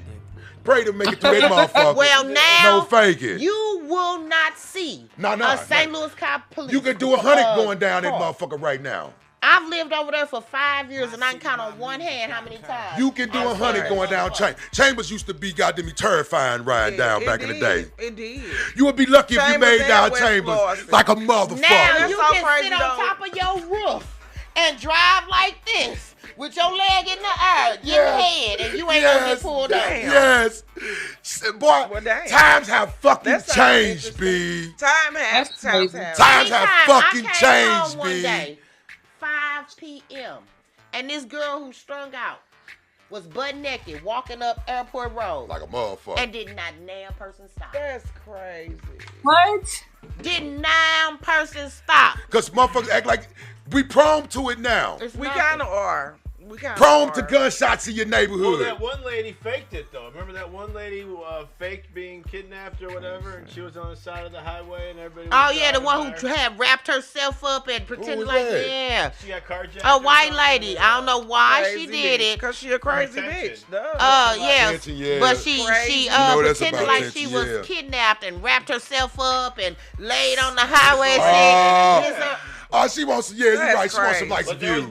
Pray to make it through that motherfucker. Well, now no faking. You will not see a St. Louis cop police. You could do 100 going down that motherfucker right now. I've lived over there for 5 years, and I can count on one hand how many times. You can do 100 going down Chambers used to be goddamn terrifying riding down back in the day. It did. You would be lucky if you made down Chambers like a motherfucker. Now you can sit on top of your roof and drive like this. With your leg in the air, your head, and you ain't gonna get pulled over. Yes. Boy, times have fucking changed, B. Times have fucking changed, one B. day, 5 p.m., and this girl who strung out was butt naked walking up Airport Road. Like a motherfucker. And did not damn person stop. That's crazy. What? Did damn person stop. Because motherfuckers act like we prone to it now. We kind of are. Prone to gunshots in your neighborhood. Well, that one lady faked it, though. Remember that one lady who faked being kidnapped or whatever, and she was on the side of the highway and everybody was the one who had wrapped herself up and pretended like, She got carjacked. A white lady. I don't know why she did it. Because she a crazy bitch. But she pretended like she was kidnapped and wrapped herself up and laid on the highway. She wants, you're right. She wants some nice views.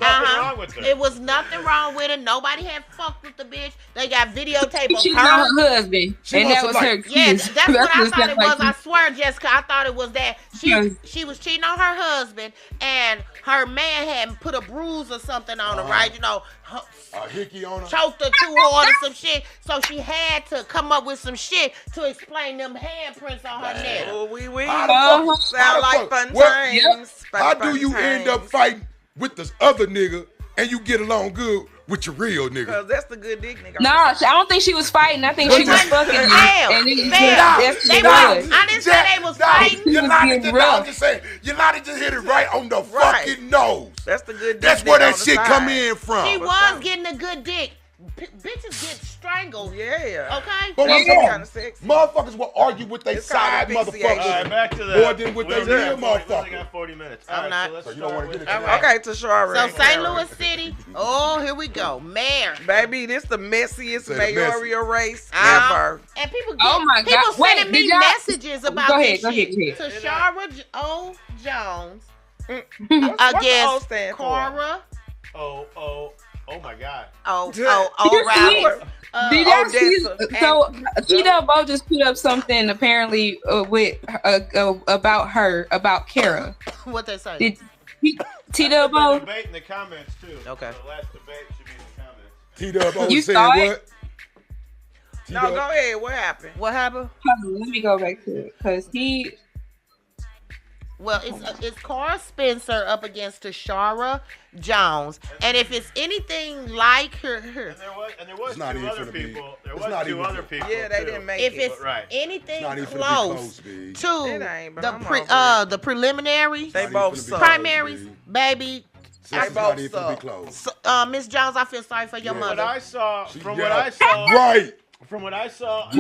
It was nothing wrong with her. Nobody had fucked with the bitch. They got videotape of She got her husband, and that was her excuse. Yes, that's what I thought it was. I swear, Jessica, I thought it was that. She was cheating on her husband, and her man had put a bruise or something on her, right? You know, a hickey on her. Choked her too hard or some shit. So she had to come up with some shit to explain them handprints on her neck. Oh, we sound like fun times. How do you end up fighting with this other nigga and you get along good with your real nigga? Because that's the good dick nigga. No, I don't think she was fighting. I think she was fucking. I didn't say they was fighting. I'm just saying, Yolanda just hit it right on the fucking nose. That's the good dick. That's where that shit come in from. She was getting a good dick. Bitches get strangled. Yeah. Okay? But motherfuckers will argue with their side motherfuckers back to that. more than with their real motherfuckers. We got 40 minutes. I'm not. So you don't want to get it. Okay, Tashara. So St. Louis City. Oh, here we go. Mayor. Baby, this the messiest mayoral race ever. And people God. People sending me messages about this shit. Go ahead. Tashara O. Jones against Cora. Oh my God. Rallies. Did y'all see? So T-Double just put up something apparently about Kara. What they say? Did T-Double debate in the comments too? Okay. The last debate should be in the comments. T-Double You said saw what? it? No, go ahead. What happened? What happened? Let me go back to it because he. Well, it's Cara Spencer up against Tashara Jones, and if it's anything like her, and there was two other people. There was two other people. Yeah, they didn't make it. If it's anything close to the preliminary, they both suck. primaries, baby, Cincinnati to be closed. So, Miss Jones, I feel sorry for your mother. From what I saw in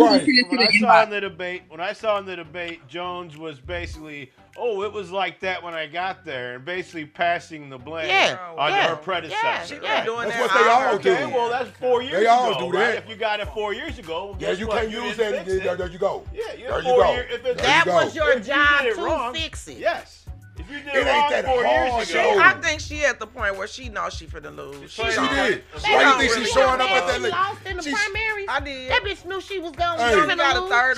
the debate, Jones was basically, it was like that when I got there, and basically passing the blame on her predecessor. That's what they all do. Okay, well, that's 4 years ago. They all do that. Right? If you got it 4 years ago, you can't use that. There you go. Yeah, there you go. That was your job to fix it. Yes. If you did it ain't that 4 years ago. I think she at the point where she knows she finna lose. She did. Why you think she's showing up at that lady? She lost in the primaries. I did. That bitch knew she was going to lose.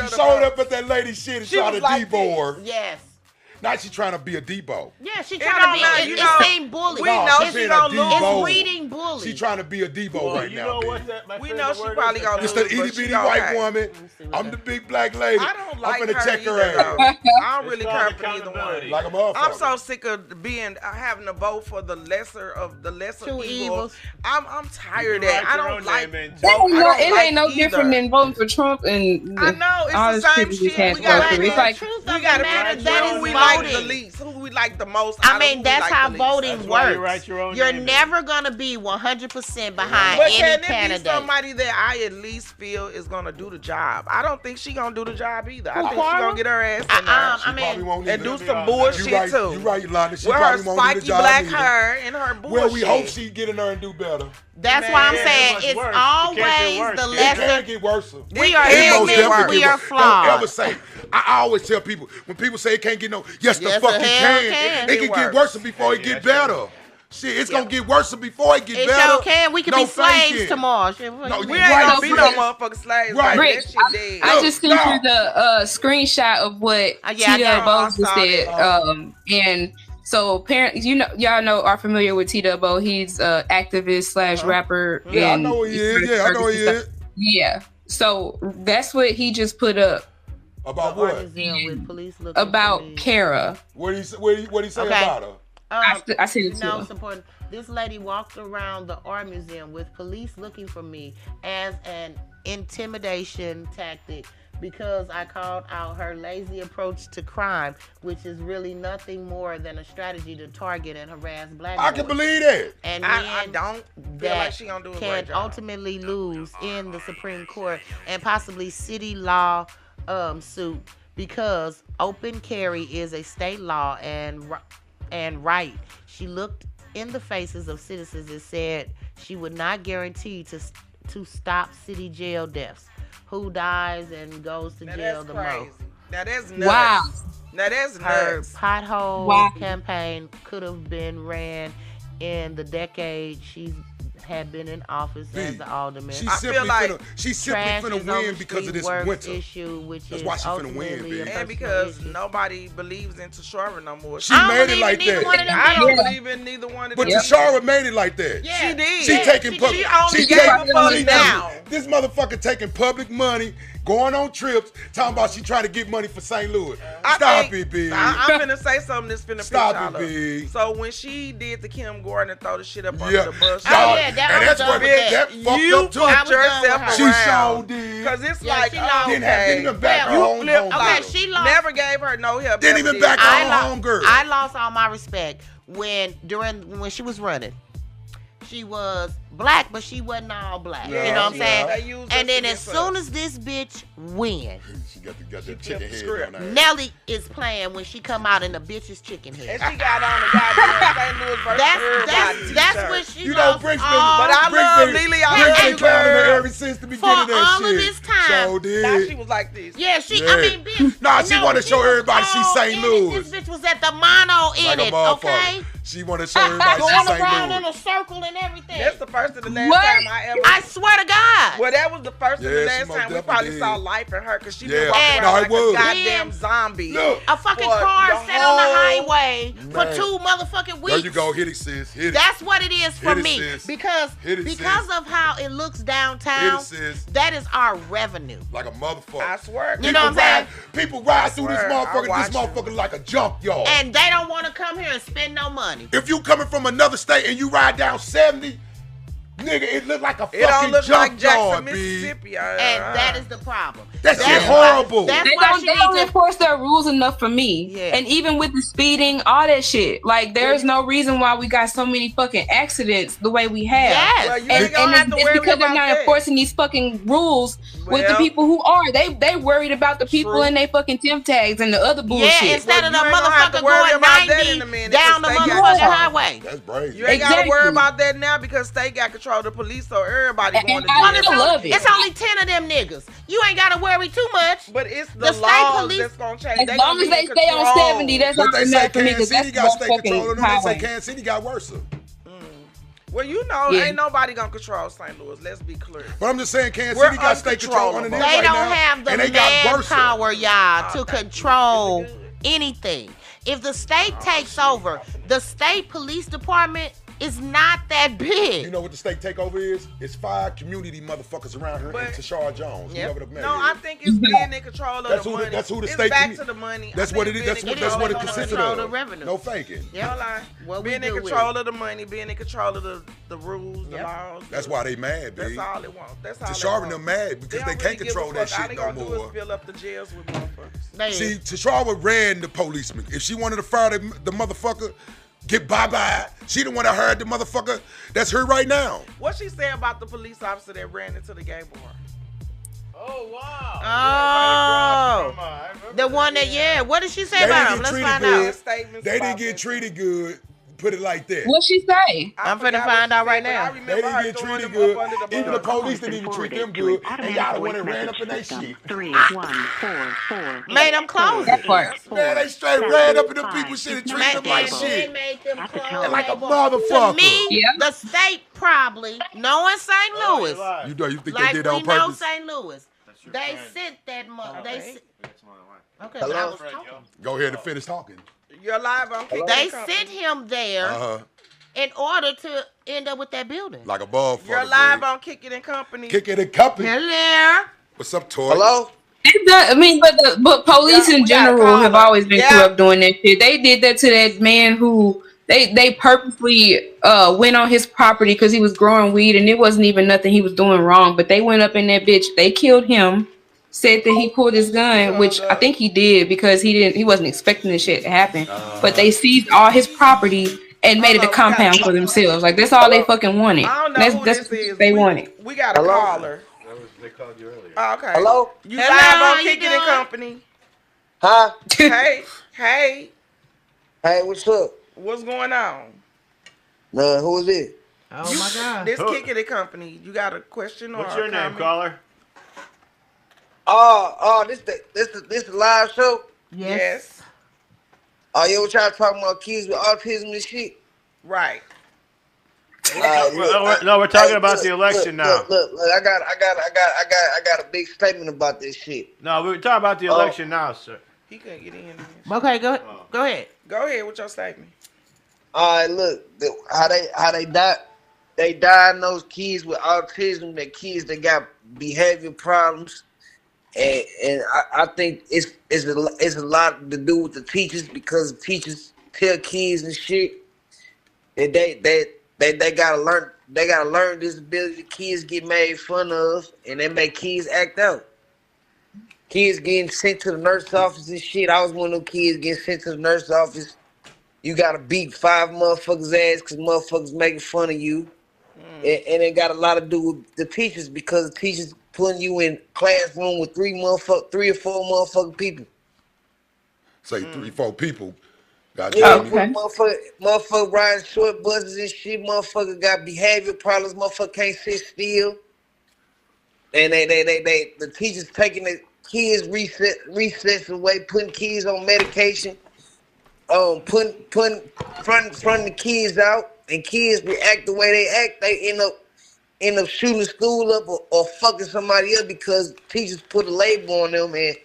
She showed up at that lady shit and tried to D-board. Yes. Now she's trying to be a D-bo. Yeah, she's trying to be a same bully. We know she's gonna lose. It's breeding bully. She's trying to be a D-bo right now. We know she probably gonna lose. It's the itty-bitty white woman. I'm the big black lady. I don't like I'm finna check her either, ass. I don't really care for either one. Like a motherfucker. I'm so sick of having to vote for the lesser evils. I'm tired of that. I don't like. It ain't no different than voting for Trump and I know all it's the the same shit. shit. We gotta that pick is who we voting. like the least, who we like the most. I mean, that's how voting works. You're You're never gonna be 100% behind any can candidate. It be somebody that I at least feel is gonna do the job? I don't think she gonna do the job either. I think she gonna get her ass in there and do some bullshit too. You right, Yolanda. She with probably her won't do the spiky job black either. hair and her bullshit. Well, we hope she get in there and do better. That's why I'm saying it's always the lesser. It can get worse. We are human. We are flawed. Don't ever say. I always tell people when people say it can't get no. Yes, the fuck it can. It can get worse before it get better. Shit, it's gonna get worse before it get better. It sure can. We could be slaves tomorrow. No, we ain't gonna be no motherfucking slaves. Right. Rick, that shit dead. I just sent you the screenshot of what Tita Bowes said. And so apparently, y'all are familiar with Tita Bowes. He's activist / rapper. Yeah, I know he is. Yeah, I know he is. Yeah. So that's what he just put up. About what? With police about Kara. What he say about her? I see it too. It's important. This lady walked around the art museum with police looking for me as an intimidation tactic because I called out her lazy approach to crime, which is really nothing more than a strategy to target and harass black boys. I can believe that. And I don't feel like she gonna do a great job. Ultimately lose in the Supreme Court and possibly city law suit because open carry is a state law and right. She looked in the faces of citizens and said she would not guarantee to stop city jail deaths. Who dies and goes to jail the most? Now that's nuts. Wow. Now that's Her nuts. pothole campaign could have been ran in the decade she had been in office as the alderman. She's simply finna win because of this winter. Issue, which That's is why she's finna win, bitch. And because nobody believes in Tashara no more. She made it like that. I don't believe in neither one of them. But Tashara made it like that. Yeah. She did. She taking public. She only gave a fuck now. This motherfucker taking public money, going on trips, talking about she trying to get money for St. Louis. Stop it, B. I'm finna say something that's finna Stop it, B. So when she did the Kim Gordon and throw the shit up under the bus, that fucked up too. Put yourself around. She sure did. Because it's like, didn't even back her own Okay, she lost. Never gave her no help. Didn't even back her own girl. I lost all my respect when she was running. She was black, but she wasn't all black. Yeah, you know what I'm saying? Yeah. And then as soon as this bitch win, she got the chicken head on her. Nelly is playing when she come out in the bitch's chicken head. And she got on the goddamn St. Louis versus that's when she Brink's been clowning her ever since the beginning of that shit. For all of this time. So did. Now she was like this. Yeah, bitch. Nah, she want to show everybody she's St. Louis. This bitch was at the mono in it, okay? She want to show everybody she's St. Louis. Going around in a circle and everything. That's the first and the last time I ever. I swear to God. Well, that was the first and the last time we probably saw life in her because she been walking around like a goddamn zombie. Look, a fucking car sat on the highway for 2 motherfucking weeks. There you go, hit it, sis. Hit it. That's what it is for me. Sis. Because of how it looks downtown, that is our revenue. Like a motherfucker. I swear. You know what I'm saying? People ride through this motherfucker like a junkyard. And they don't want to come here and spend no money. If you coming from another state and you ride down 70, Nigga, it look like a It don't fucking look like junkyard, Jackson, B. Mississippi. And that is the problem. That's shit horrible. That's They why don't enforce their rules enough for me. Yeah. And even with the speeding, all that shit. Like, there's no reason why we got so many fucking accidents the way we have. Yes. Well, you And, ain't gonna have to it's worry because they're about not that. enforcing these fucking rules with the Well, people who are. They worried about the people true. in their fucking temp tags and the other bullshit. Yeah, instead of the you ain't gonna have to motherfucker worry going about that in a 90 minute, down the 'cause they motherfucking got- highway. That's brave. You ain't gotta worry about that now because state got control of the police, so everybody going to I jail. love it. It's only 10 of them niggas. You ain't gotta worry too much. But it's The the state laws police- that's gonna change. As long as they stay on 70, that's all But that they say matters for me. Kansas Because City that's got the state control of fucking them. They say highway. Kansas City got worse. Well, you know, Yeah. ain't nobody gonna control St. Louis. Let's be clear. But I'm just saying Kansas We're City got state control on it uncontrollable. right They now. don't have the and they got worse. manpower, y'all, to Okay. control anything. If the state takes over, the state police department is not that big. You know what the state takeover is? It's 5 community motherfuckers around here But- and Tashar Jones, Yep. whoever the mayor No, is. I think it's being in control of That's the who money. that's who the it's state back commu- to the money. That's I what think it is. being That's in what control it of the consisted control of. the revenue. No faking. Yep. No lie. What we Being in do with control of the money, being in control of the rules, the Yep. laws. That's why they mad, That's big. all they want. That's all Tashar they and them want. mad because they don't can't really give a control that fuck. All shit they no gonna do more. is fill up the jails with motherfuckers. They See, is. Tashara ran the policeman. If she wanted to fire the motherfucker, get bye-bye. She the one that hired the motherfucker. That's her right now. What she say about the police officer that ran into the gay bar? Oh, wow. Oh. The one that, yeah. What did she say They about didn't him? get Let's treated find good. out. Statements They didn't about get that. treated good. Put it like that. What she say? I'm finna forgot find what out she right said, but now. I They remember didn't her get throwing treated them good. up under the Even the bus. police didn't even treat them good. And y'all the one that ran up in that shit. 31444. Made them close That it. part. Man, they straight ran up in them people's shit and treated them like They shit. made them At the close tower. Like a their bar. To motherfucker. me, Yeah. the state probably, knowing St. Louis, You think like they did that we on know purpose? St. Louis, your they friend. sent that mother. They Okay. sent. Okay, Hello? but I was talking. Go ahead and finish talking. You're live on Kick They It Company. sent him there Uh-huh. in order to end up with that building. Like a motherfucker. You're live big. on Kick It and Company. Kick it and company. Hello. What's up, Toy? Hello? But police Yeah, in we got a general caller. have always been Yeah. corrupt doing that shit. They did that to that man who they purposely went on his property because he was growing weed and it wasn't even nothing he was doing wrong. But they went up in that bitch. They killed him. Said that he pulled his gun, which I think he did because he wasn't expecting this shit to happen. But they seized all his property and made it a compound for themselves. Like that's all they fucking wanted. I don't know That's who that's this what is. they wanted. We got a Hello? caller. They called you earlier. Oh, okay. Hello? You Hello, live how on you Kick It and doing? Company. Huh? Hey, Hey, what's up? what's going on? Who is it? Oh my God. This Kick It and Company. You got a question or What's a your name, comment? caller? This the live show? Yes. Oh, you were trying to talk about kids with autism and shit? Right. No, we're talking about the election now. Look, I got a big statement about this shit. No, we're talking about the election now, sir. He couldn't get in. Okay, go ahead. Go ahead with your statement. All right, look, how they diagnose kids with autism, the kids that got behavior problems, and I think it's a lot to do with the teachers because the teachers tell kids and shit that they gotta learn disability. Kids get made fun of, and they make kids act out. Kids getting sent to the nurse office and shit. I was one of them kids getting sent to the nurse office. You gotta beat 5 motherfuckers' ass because motherfuckers making fun of you. And it got a lot to do with the teachers because the teachers putting you in classroom with 3 or 4 motherfucking people. Say 3, 4 people. Got Yeah, Okay. motherfucker riding short buses and shit. Motherfucker got behavior problems. Motherfucker can't sit still. And the teachers taking the kids recess away, putting kids on medication, fronting the kids out, and kids react the way they act. They end up shooting the school up or fucking somebody up because teachers put a label on them and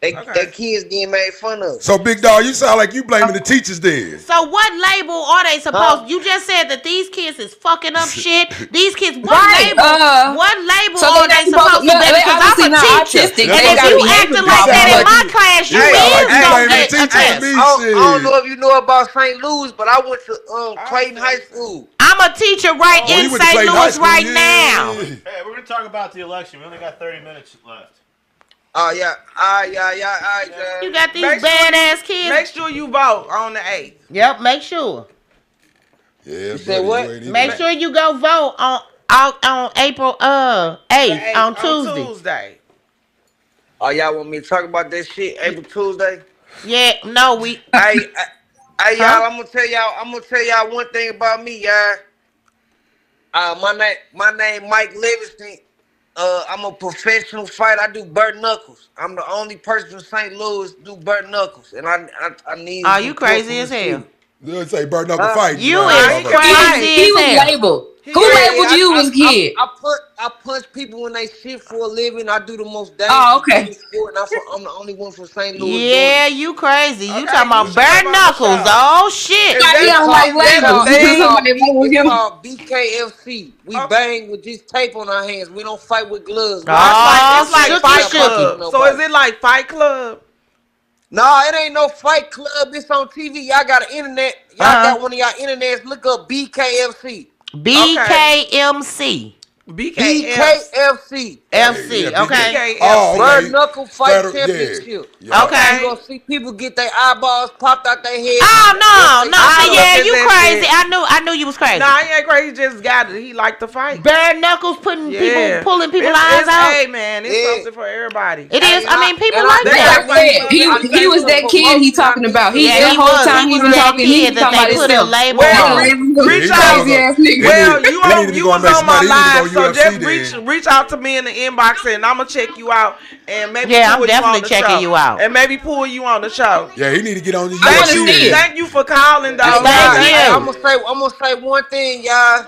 their kids getting made fun of. So, Big Dog, you sound like you blaming the teachers then. So what label are they supposed? You just said that these kids is fucking up shit. These kids, what Right, label? What label so are they're they not supposed to be? they Because I'm obviously a not teacher. And if you acting like that in my class, you is gonna get a test. I don't know if you know about St. Louis, but I went to Clayton High School. I'm a teacher right in St. Louis right now. Hey, we're gonna talk about the election. We only got 30 minutes left. Oh yeah. You got these badass kids. Make sure you vote on the 8th. Yep, make sure. Yeah. You said what? Make sure you go vote on April 8th on Tuesday. Oh, y'all want me to talk about that shit April Tuesday? Yeah, no, we. Hey, y'all, I'm gonna tell y'all one thing about me, y'all. My name Mike Livingston. I'm a professional fighter. I do bare knuckles. I'm the only person from St. Louis do bare knuckles, and I need. Oh, you crazy as hell. You say bare knuckle fight. You is crazy. He was labeled. Who labeled you as a kid? I punch people when they shit for a living. I do the most dangerous sport, and I'm the only one from St. Louis. Yeah, you crazy. You talking about bare knuckles. Oh, shit. It's called BKFC. We bang with just tape on our hands. We don't fight with gloves. It's like Fight Club. So is it like Fight Club? No, it ain't no Fight Club. It's on TV. Y'all got an internet. Y'all got one of y'all internets. Look up BKFC. BKMC. BKFC. FC, okay. Bare knuckle fight championship. Yeah. Okay. You gonna see people get their eyeballs popped out their head. Oh no. Yeah, you crazy. I knew you was crazy. Nah, he ain't crazy. He just got it. He like to fight. Bare knuckles pulling people's eyes out. Hey man, it's something for everybody. It is. I mean, people like that. He was that kid he talking about. The whole time he been talking, he talking about himself. Reach out. Well, you was on my live, so just reach out to me in the inbox and I'm gonna check you out and maybe I'm definitely checking you out and maybe pull you on the show. Yeah, he need to get on the UFC. Thank you for calling, though. I'm gonna say one thing, y'all.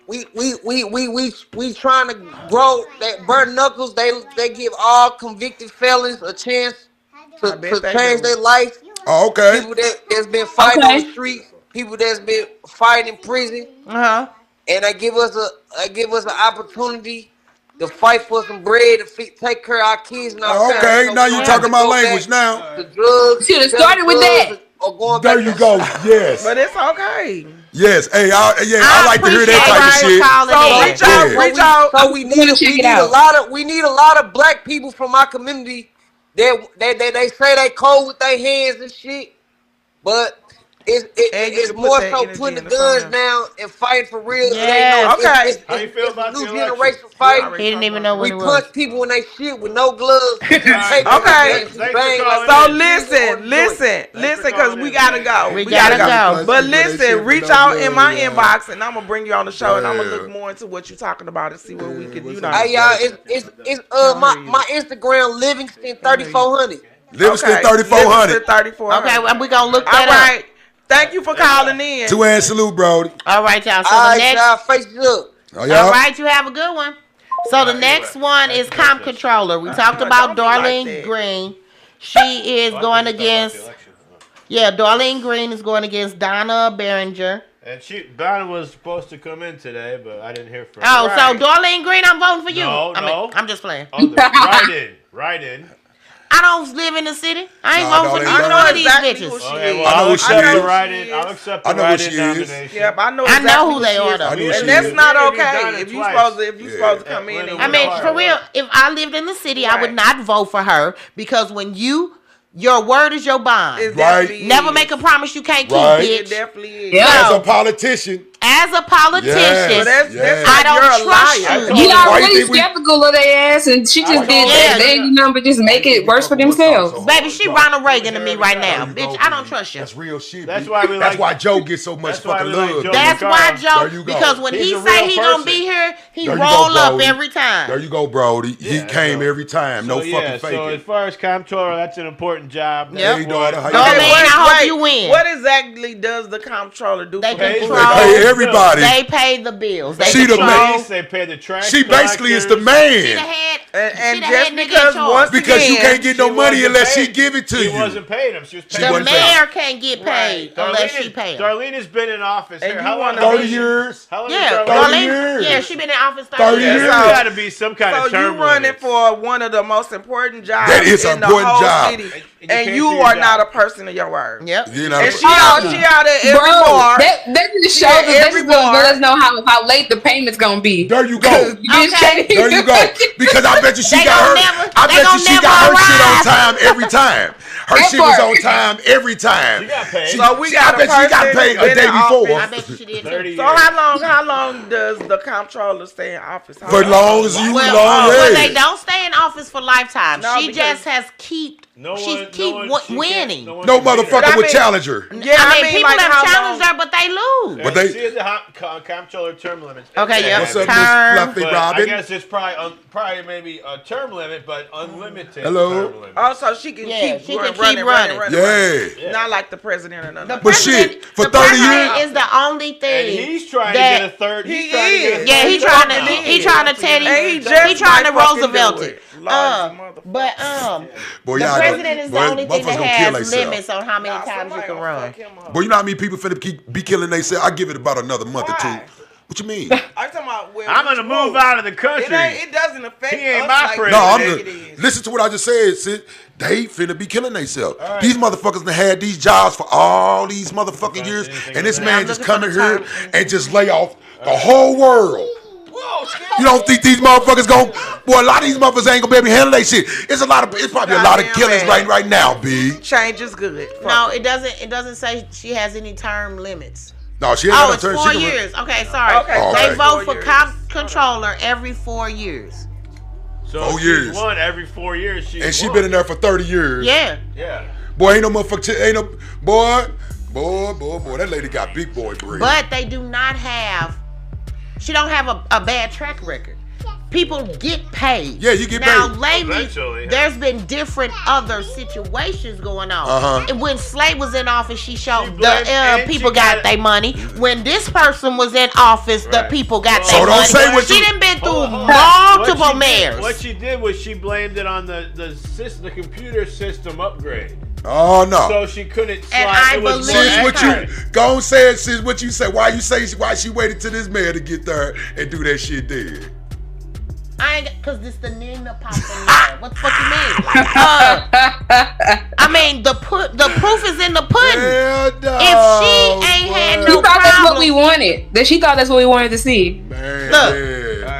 We trying to grow that bare knuckles. They give all convicted felons a chance to change their life. Oh, okay. People that's been fighting on the streets, people that's been fighting in prison. And they give us an opportunity to fight for some bread, to take care of our kids and our family. Okay, now you talking my language now. The drugs. Should have started with that. There you go. Yes. But it's okay. Yes. Hey, I like to hear that type of shit. So reach out. So we need a lot of black people from our community. They say they cold with their hands and shit, but it's more so putting the guns down and fighting for real. Yeah. How you feel about new the generation fight? He didn't even know what we punch people when they shit with no gloves. Okay. So listen, because we gotta go. We gotta go. But listen, reach out in my inbox and I'm gonna bring you on the show and I'm gonna look more into what you're talking about and see what we can, Hey y'all, it's my Instagram Livingston 3400. Livingston 3400. Okay, we gonna look that up. All right. Thank you for calling in. 2-hand salute, Brody. All right, y'all. So the next, y'all, face it up. Oh, yeah. All right, you have a good one. So the next one is comp controller. We talked about Darlene Green. She is going against. Yeah, Darlene Green is going against Donna Behringer. And Donna was supposed to come in today, but I didn't hear from her. Oh, so Darlene Green, I'm voting for you. No. I'm just playing. Right in. I don't live in the city. I ain't voting for none of these bitches. Okay, well, I'll accept the write-in nomination. Yeah, but I know who they are, though. And that's not okay. If you supposed to come in. I mean, for real, if I lived in the city, I would not vote for her because when your word is your bond. Right. Never make a promise you can't keep, bitch. It definitely is. As a politician. As a politician, I don't trust you. He already skeptical of their ass, and she just did that baby number, just make it worse for themselves. Baby, she Ronald Reagan to me right now, bitch. I don't trust you. That's real shit. That's why Joe gets so much fucking love. That's why Joe, because when he say he gonna be here, he roll up every time. There you go, Brody. He came every time. No fucking faking. So as far as comptroller, that's an important job. Yep. I hope you win. What exactly does the comptroller do? They control everybody. They pay the bills. She the man. They pay the trash. She basically is the man. She the head And just because you can't get no money unless she give it to you. She wasn't paying him. She was paying the mayor can't get paid unless she pays. Darlene has been in office here. How long? 30 years. How long? Yeah, Darlene. Yeah, she been in office 30 years. There's got to be some kind of term. So you running for one of the most important jobs that is in an the important whole job. City, and you are not a person of your word. Yep. And she out at every bar. That just shows us. That just let us know how late the payment's gonna be. There you go. Okay. There you go. Because I bet you she got her. I bet you she got her shit on time every time. Her shit was on time every time. She got paid. So we got. I bet she got paid a day before. I bet she did too. So how long does the comptroller stay in office? For long as you long. Well, they don't stay in office for lifetime. No, she just has keep winning. No motherfucker would challenge her. Yeah, I mean people have challenged her, but they lose. But they she has the comptroller term limit. Okay, yeah. What's up, term. Miss Fluffy Robin? I guess it's probably maybe a term limit, but unlimited. Hello. Term limit. Oh, so she can keep running. Yeah. Not like the president or nothing. But shit, for 30 years is the only thing. And he's trying to get a third. He's trying to Teddy. He's trying to Roosevelt it. But boy, the president is the only thing that has limits on how many times you can run. Boy, you know how many people finna be killing themselves? I give it about another month or two. What you mean? I'm talking about I'm gonna move out of the country. It doesn't affect he ain't us my like No, listen to what I just said, sis. They finna be killing themselves. Right. These motherfuckers done had these jobs for all these motherfucking years, and this man just come in here and just lay off the whole world. You don't think these motherfuckers boy, a lot of these motherfuckers ain't gonna be able to handle that shit. It's probably a lot of killings right now, B. Change is good. No, it doesn't say she has any term limits. No, she ain't got no term. It's 4 years. Okay, sorry. Okay. They vote for controller every 4 years. So 4 years. Won every 4 years. She been in there for 30 years. Yeah. Boy, ain't no motherfucker. Boy, that lady got big boy bread. But they do not have. She don't have a bad track record. People get paid. Yeah, you get paid. Now, lately, there's been different other situations going on. And when Slay was in office, she showed the people got their money. When this person was in office, the people got their money. So don't say what she done been through multiple mayors. What she did was she blamed it on the computer system upgrade. Oh no! So she couldn't slide. And I believe sis, what you go and say it, sis. What you say? Why she waited till this man to get there and do that shit then? I ain't, cause this the nigga popping there. What the fuck you mean? I mean the proof is in the pudding. No, if she ain't had no problem, that's what we wanted. That she thought that's what we wanted to see. Man, look,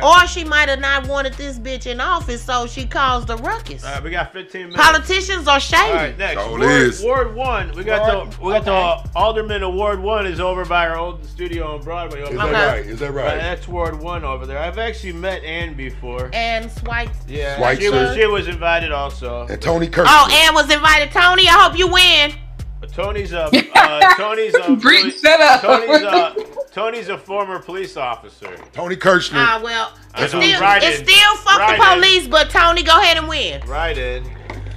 or she might have not wanted this bitch in office, so she caused the ruckus. All right, we got 15 minutes. Politicians are shady. All right, next Ward 1. We got the Alderman of Ward 1 is over by our old studio on Broadway. Is that right? Is that right? That's Ward 1 over there. I've actually met Ann before. And Swipe. Yeah, she was invited also. And Tony Kirk. Oh, Ann was invited. Tony, I hope you win. Tony's a Tony's a former police officer. Tony Kirchner. Well, it's still fuck the police, but Tony, go ahead and win. Right in.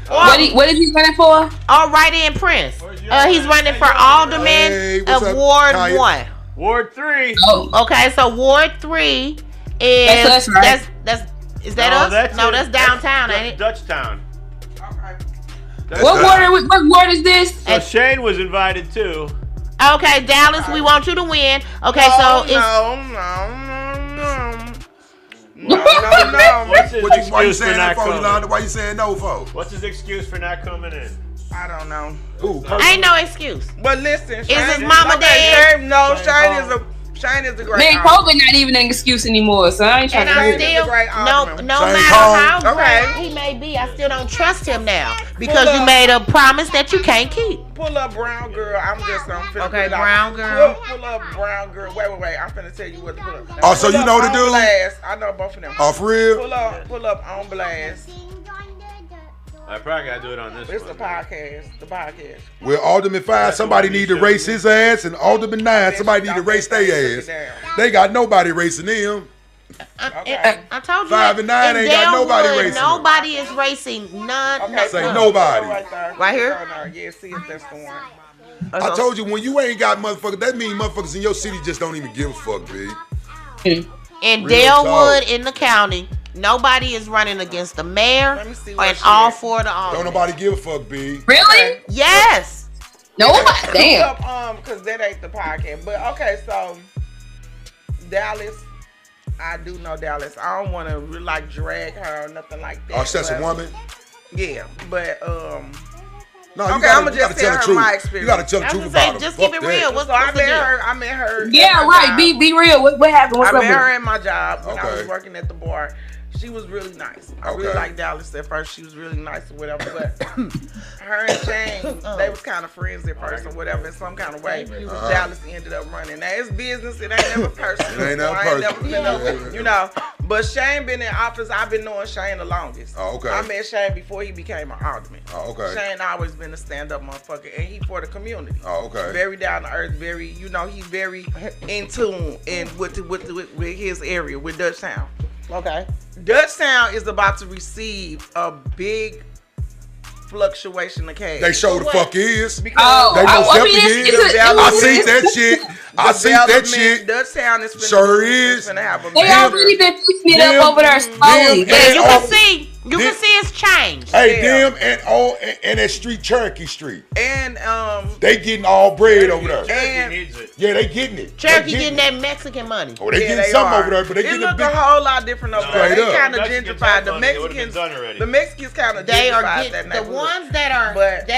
What is he running for? Oh, right in Prince. He's running for alderman of Ward 1. Ward 3. Oh. Okay, so Ward 3 is that's right. Is that us? That's downtown, ain't it? Dutchtown. Okay. What ward is this? So Shane was invited too. Okay, Dallas, we want you to win. Okay, No. Why you saying that for, Yolanda? Why you saying no for? What's his excuse for not coming in? I don't know. Ain't no excuse. But listen, is his mama dead? No, Shane is a great. Man, COVID not even an excuse anymore, so I ain't trying to. Still, no matter how great he may be, I still don't trust him now because you made a promise that you can't keep. Pull up, brown girl. I'm okay, brown girl. Pull up, brown girl. Wait. I'm finna tell you what to pull up. Oh, so you know the dude? Blast. I know both of them. Oh, for real? Pull up on blast. I probably gotta do it on this one. It's the podcast. Well, Alderman 5, somebody need to race his ass, and Alderman 9, somebody need to race their ass. They got nobody racing them. I told you 5 and 9 ain't got nobody racing. Nobody is racing. None. Okay, say nobody. Right here? Yeah, see if that's the one. I told you, when you ain't got motherfuckers, that means motherfuckers in your city just don't even give a fuck, B. In Dalewood, in the county, Nobody is running against the mayor and all 4 of the aldermen. Don't nobody give a fuck, B. Really? Yes. Nobody. Damn. Because that ain't the podcast. But okay, so Dallas. I do know Dallas. I don't want to like drag her or nothing like that. Oh, she's a woman? Yeah, but no, okay, I'm gonna just tell her my experience. You gotta tell the truth about her. Just keep it real. So I met her. Yeah, right. Be real. What happened? What's I up? met her at my job when I was working at the bar. She was really nice. I really liked Dallas at first. She was really nice or whatever. But her and Shane, they was kind of friends at first or whatever in some kind of way. Dallas ended up running. Now it's business. It ain't never personal. It ain't never personal. You know. But Shane been in office. I've been knowing Shane the longest. Oh, okay. I met Shane before he became an alderman. Oh, okay. Shane always been a stand-up motherfucker, and he for the community. Oh, okay. Very down to earth. Very, he's very in tune with his area, with Dutchtown. Okay. Dutchtown is about to receive a big fluctuation of cash. They show the fuck is. Because they most definitely is. I seen that shit. I seen that shit. Dutchtown is sure is. They already been fixing it up over there slowly. Yeah, you can see. You can see it's changed. Hey, them and that street, Cherokee Street. And they getting all bread over there. Cherokee needs it. Yeah, they getting it. Cherokee getting that Mexican money. Oh, they getting something over there, but they getting a whole lot different over there. They kind of gentrified. The Mexicans kind of they are gentrified getting that the ones that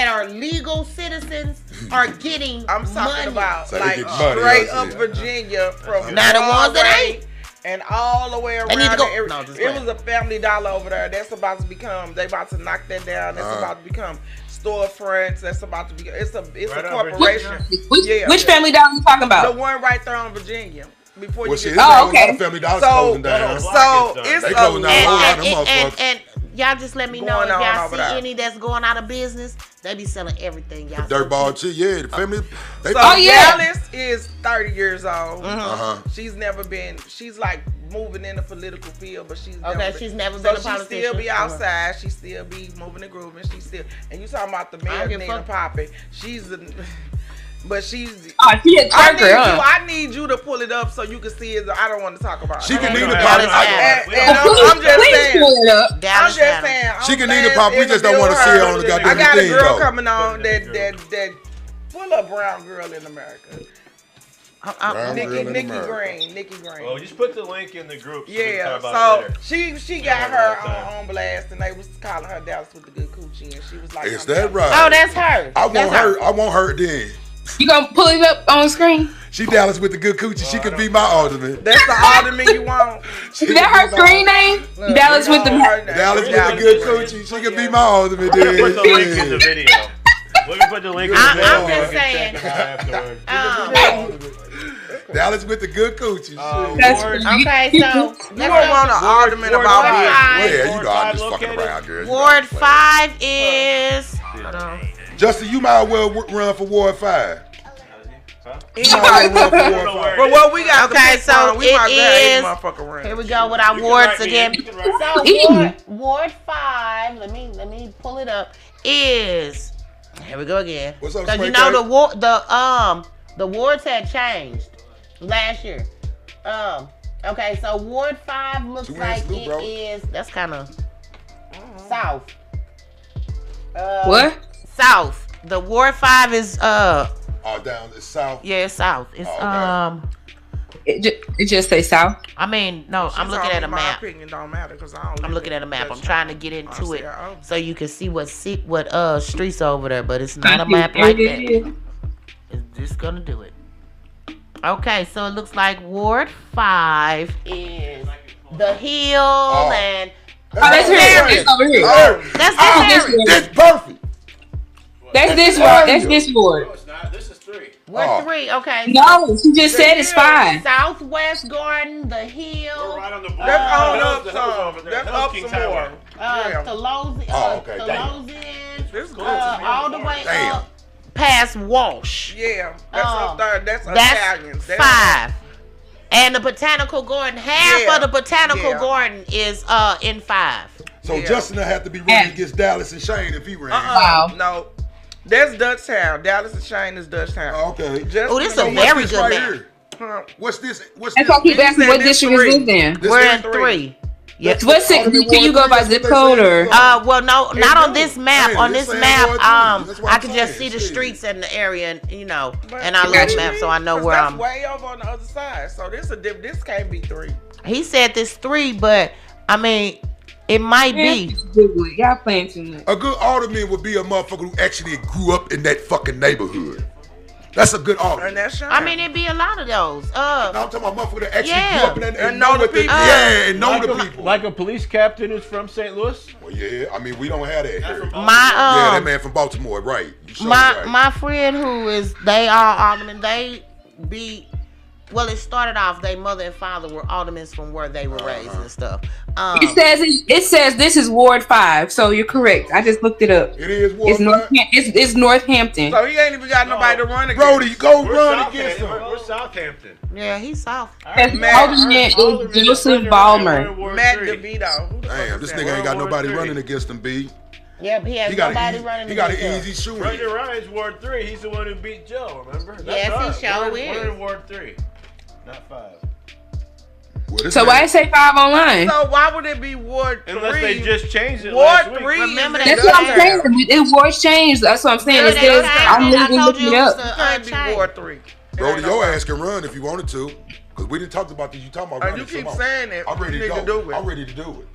are legal citizens are getting. I'm talking about so like straight up Virginia from now the ones that ain't. And all the way around the area. It was a Family Dollar over there. That's about to become. They about to knock that down. That's about to become storefronts. That's about to be. It's a corporation. Which Family Dollar you talking about? The one right there on Virginia. Before well, you get okay. Family Dollar's closing down. So it's they closing down a whole lot of motherfuckers. And y'all just let me know if y'all see any that's going out of business. They be selling everything, y'all. Dirtball shit, yeah. The family. Dallas is 30 years old. She's never been. She's like moving in the political field, but she's never been a politician. She still be outside. She still be moving and grooving. She still. And you talking about the mayor Nina Poppy? She's the. But she's. I need you to pull it up so you can see it. I don't want to talk about it. She can Nina Poppy. I'm just saying. I'm just saying. She can Nina Poppy. We just don't want to see her on the goddamn thing. I got a girl coming on that pull up brown girl in America. Nikki Green. Well, just put the link in the group. So she got her on blast, and they was calling her Dallas with the good coochie, and she was like, "Is that right? Oh, that's her. I want her then. You gonna pull it up on the screen? She Dallas with the good coochie. She could be my alderman. That's the alderman you want. Is that her screen name? Dallas with the good coochie. She could be my alderman then. Put the link in the video. Let me put the link in the video. I'm just saying. Dallas with the good coochie. Okay, so you don't want an alderman about this. Yeah, you know I'm just fucking around, girl. Ward 5 is. Hold on. Justin, you might well run for Ward 5. But what we got? Okay, so we is. Here we go with our wards again. So Ward 5. Let me pull it up. Is here we go again. What's up? Because you know the wards had changed last year. Okay, so Ward 5 looks like it is. That's kind of south. What? South. The Ward 5 is down the south. Yeah, it's south. It's It just say south. I mean, no, I'm looking at a map. My opinion don't matter because I'm looking at a map. I'm trying to get into it so you can see what streets over there, but it's not a map like that. It's just gonna do it. Okay, so it looks like Ward 5 is the Hill and. That's here. That's over here. That's perfect. That's this ward. That's this ward. No, it's not. This is 3. Ward 3. Okay. No, she just said it's 5. Southwest Garden, the Hill. We're right on the border. That's up some more. All the way up past Walsh. Yeah, that's up there. That's Italians. 5. And the Botanical Garden, half of the Botanical Garden is in 5. So Justin will have to be running against Dallas and Shane if he ran. No. That's Dutchtown. Dallas and Shane is Dutchtown. Okay. Oh, this is a very good map. What's this? That's why I keep asking what district is this in. We're in 3. Yeah. What's it? Can you go by zip code or? Well, no, not on this map. On this map, I can just see the streets and the area, and and I love maps, so I know where I'm. Way over on the other side, so this can't be 3. He said this 3, but I mean, it might be. Y'all playing too much. A good alderman would be a motherfucker who actually grew up in that fucking neighborhood. That's a good alderman. I mean, it'd be a lot of those. No, I'm talking about motherfucker that actually Yeah. grew up in that and know the people. And know the people. Like a police captain is from St. Louis? Well, yeah, I mean, we don't have that here. My that man from Baltimore, right? My friend they are aldermen. They be. Well, it started off. Their mother and father were aldermen from where they were raised and stuff. It says this is Ward 5, so you're correct. I just looked it up. It is Ward 5. It's Northampton. So he ain't even got nobody to run against. Brody, go run against him. We're Southampton. Yeah, he's South. Alderman is Joseph Ballmer. Matt DeVito. Damn, this nigga ain't got nobody running against him, B. Yeah, he has nobody running. He got an against easy shooting. Brandon Ryan's Ward 3. He's the one who beat Joe, remember? Yes, he sure is. We're in Ward 3, not 5. So why it say 5 online? So why would it be Ward 3? Unless they just changed it Ward last week. 3. Remember That's what I'm saying. It was changed. That's what I'm saying. It says I'm literally looking it up. Can't be Ward 3. Brody, your ass can run if you wanted to. Because we didn't talk about this. You talking about running. You keep saying it. I'm ready to Nigga, go. do it. I'm ready to do it.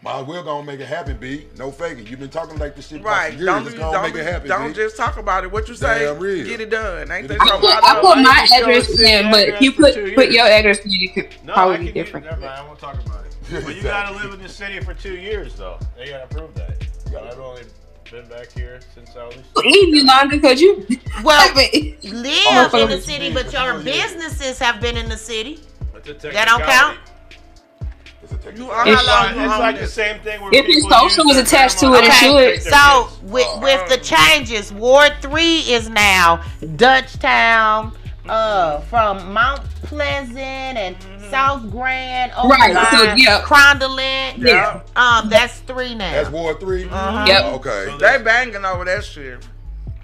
Might as well go and make it happen, B. No faking. You've been talking like this shit Right. for years. Let's go and make it happen, Don't B. just talk about it. What you say, Damn real. get it done. Ain't that I put my address in, but if you put your address in, it could probably be different. Never mind, I won't talk about it. But you gotta live in the city for 2 years, though. They gotta prove that. I've only been back here since I was. Leave you longer because you live in the city, but your businesses have been in the city. That don't count. It's like the same thing. If your social is attached to it, it should. So with the changes, Ward 3 is now Dutchtown, from Mount Pleasant and South Grand, over Crondalent. Yeah. That's 3 now. That's Ward 3? Yep. Okay. They banging over that shit.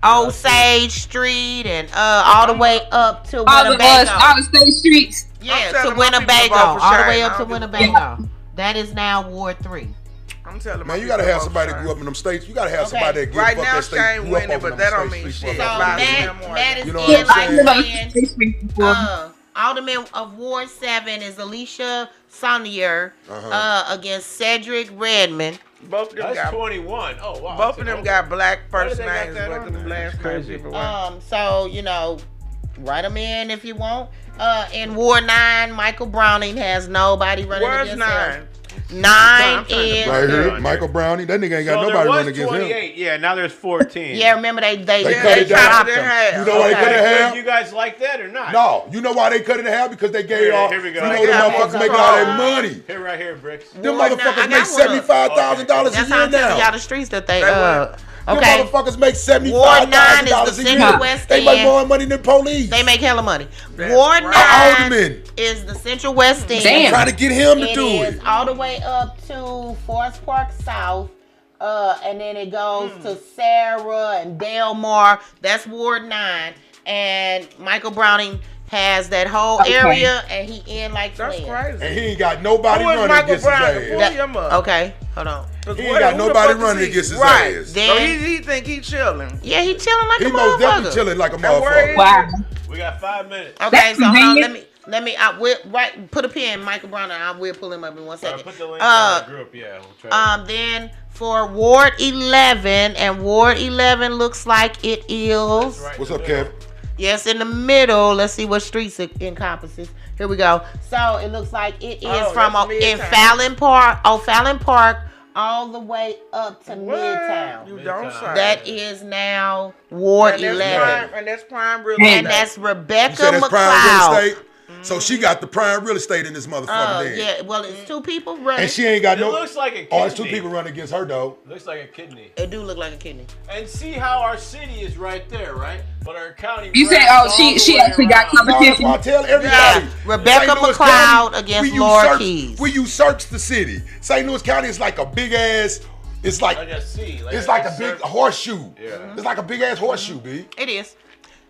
Osage Street and all the way up to all Winnebago. All the state streets. Yeah, to Winnebago. All the way up to Winnebago. That is now Ward 3. I'm telling man, you gotta have somebody that grew up in them states. You gotta have somebody that grew right up now, that state. Shane winning, but that don't mean shit. So Matt is you know what I'm saying? Alderman of Ward 7 is Alicia Saunier against Cedric Redmond. Both of them That's got 21. Oh wow. Both of them got black first names, but the last names So write them in if you want. In Ward 9, Michael Browning has nobody running against him. Where's 9? 9 is right here, Michael Browning. That nigga ain't got nobody running against 28. Yeah, now there's 14. Yeah, remember they cut it down. chopped him. You know why they cut it in half? You guys like that or not? No, you know why they cut it in half? Because they gave all. Here we go. You know the motherfuckers making all that money. Here, right here, Bricks. Them motherfuckers make $75,000 a That's how year I'm telling now. y'all the streets that they Them okay. motherfuckers make Ward 9 $75,000 is the a year. Central West They make End. more money than police. They make hella money. That's Ward 9 Alderman. is the Central West End. Damn. Trying to get him to It do is it. all the way up to Forest Park South, and then it goes to Sarah and Delmar. That's Ward 9, and Michael Browning has that whole area, and he in like That's Flynn. crazy. And he ain't got nobody Who is running Michael against his Brown? Pull ass. him up. Okay, hold on. He ain't got nobody running against his right. ass. Then, So he think he chilling. yeah, he chilling like He a most definitely motherfucker. chilling like a where motherfucker. is Wow. We got 5 minutes. Okay, That's so hold on, convenient. let me. I will put a pin, Michael Brown, and I will pull him up in 1 second. Put the link in the group. Yeah, we'll try. Then for Ward 11, and Ward 11 looks like it is. Right What's in up, the middle. Kev? Yes, in the middle. Let's see what streets it encompasses. Here we go. So it looks like it is from that's in Midtown. Fallon Park, all the way up to Midtown. You don't say. That is now Ward And that's 11. prime, and that's prime real And estate. that's You Rebecca said that's prime real McLeod. estate? So she got the prime real estate in this motherfucker then. Yeah, well, it's 2 people running. And she ain't got It no. looks like a kidney. Oh, it's 2 people running against her though. Looks like a kidney. It do look like a kidney. And see how our city is right there, right? But our county. You say, wraps oh, all the she way actually got around. No, that's competition. why I tell everybody. Yeah, Rebecca St. Louis McLeod County, against we Laura usurp- Keys. We usurps the city. St. Louis County is like a big ass. It's like Like a C. it's like a big horseshoe. Yeah. It's like a big ass horseshoe, B. It is.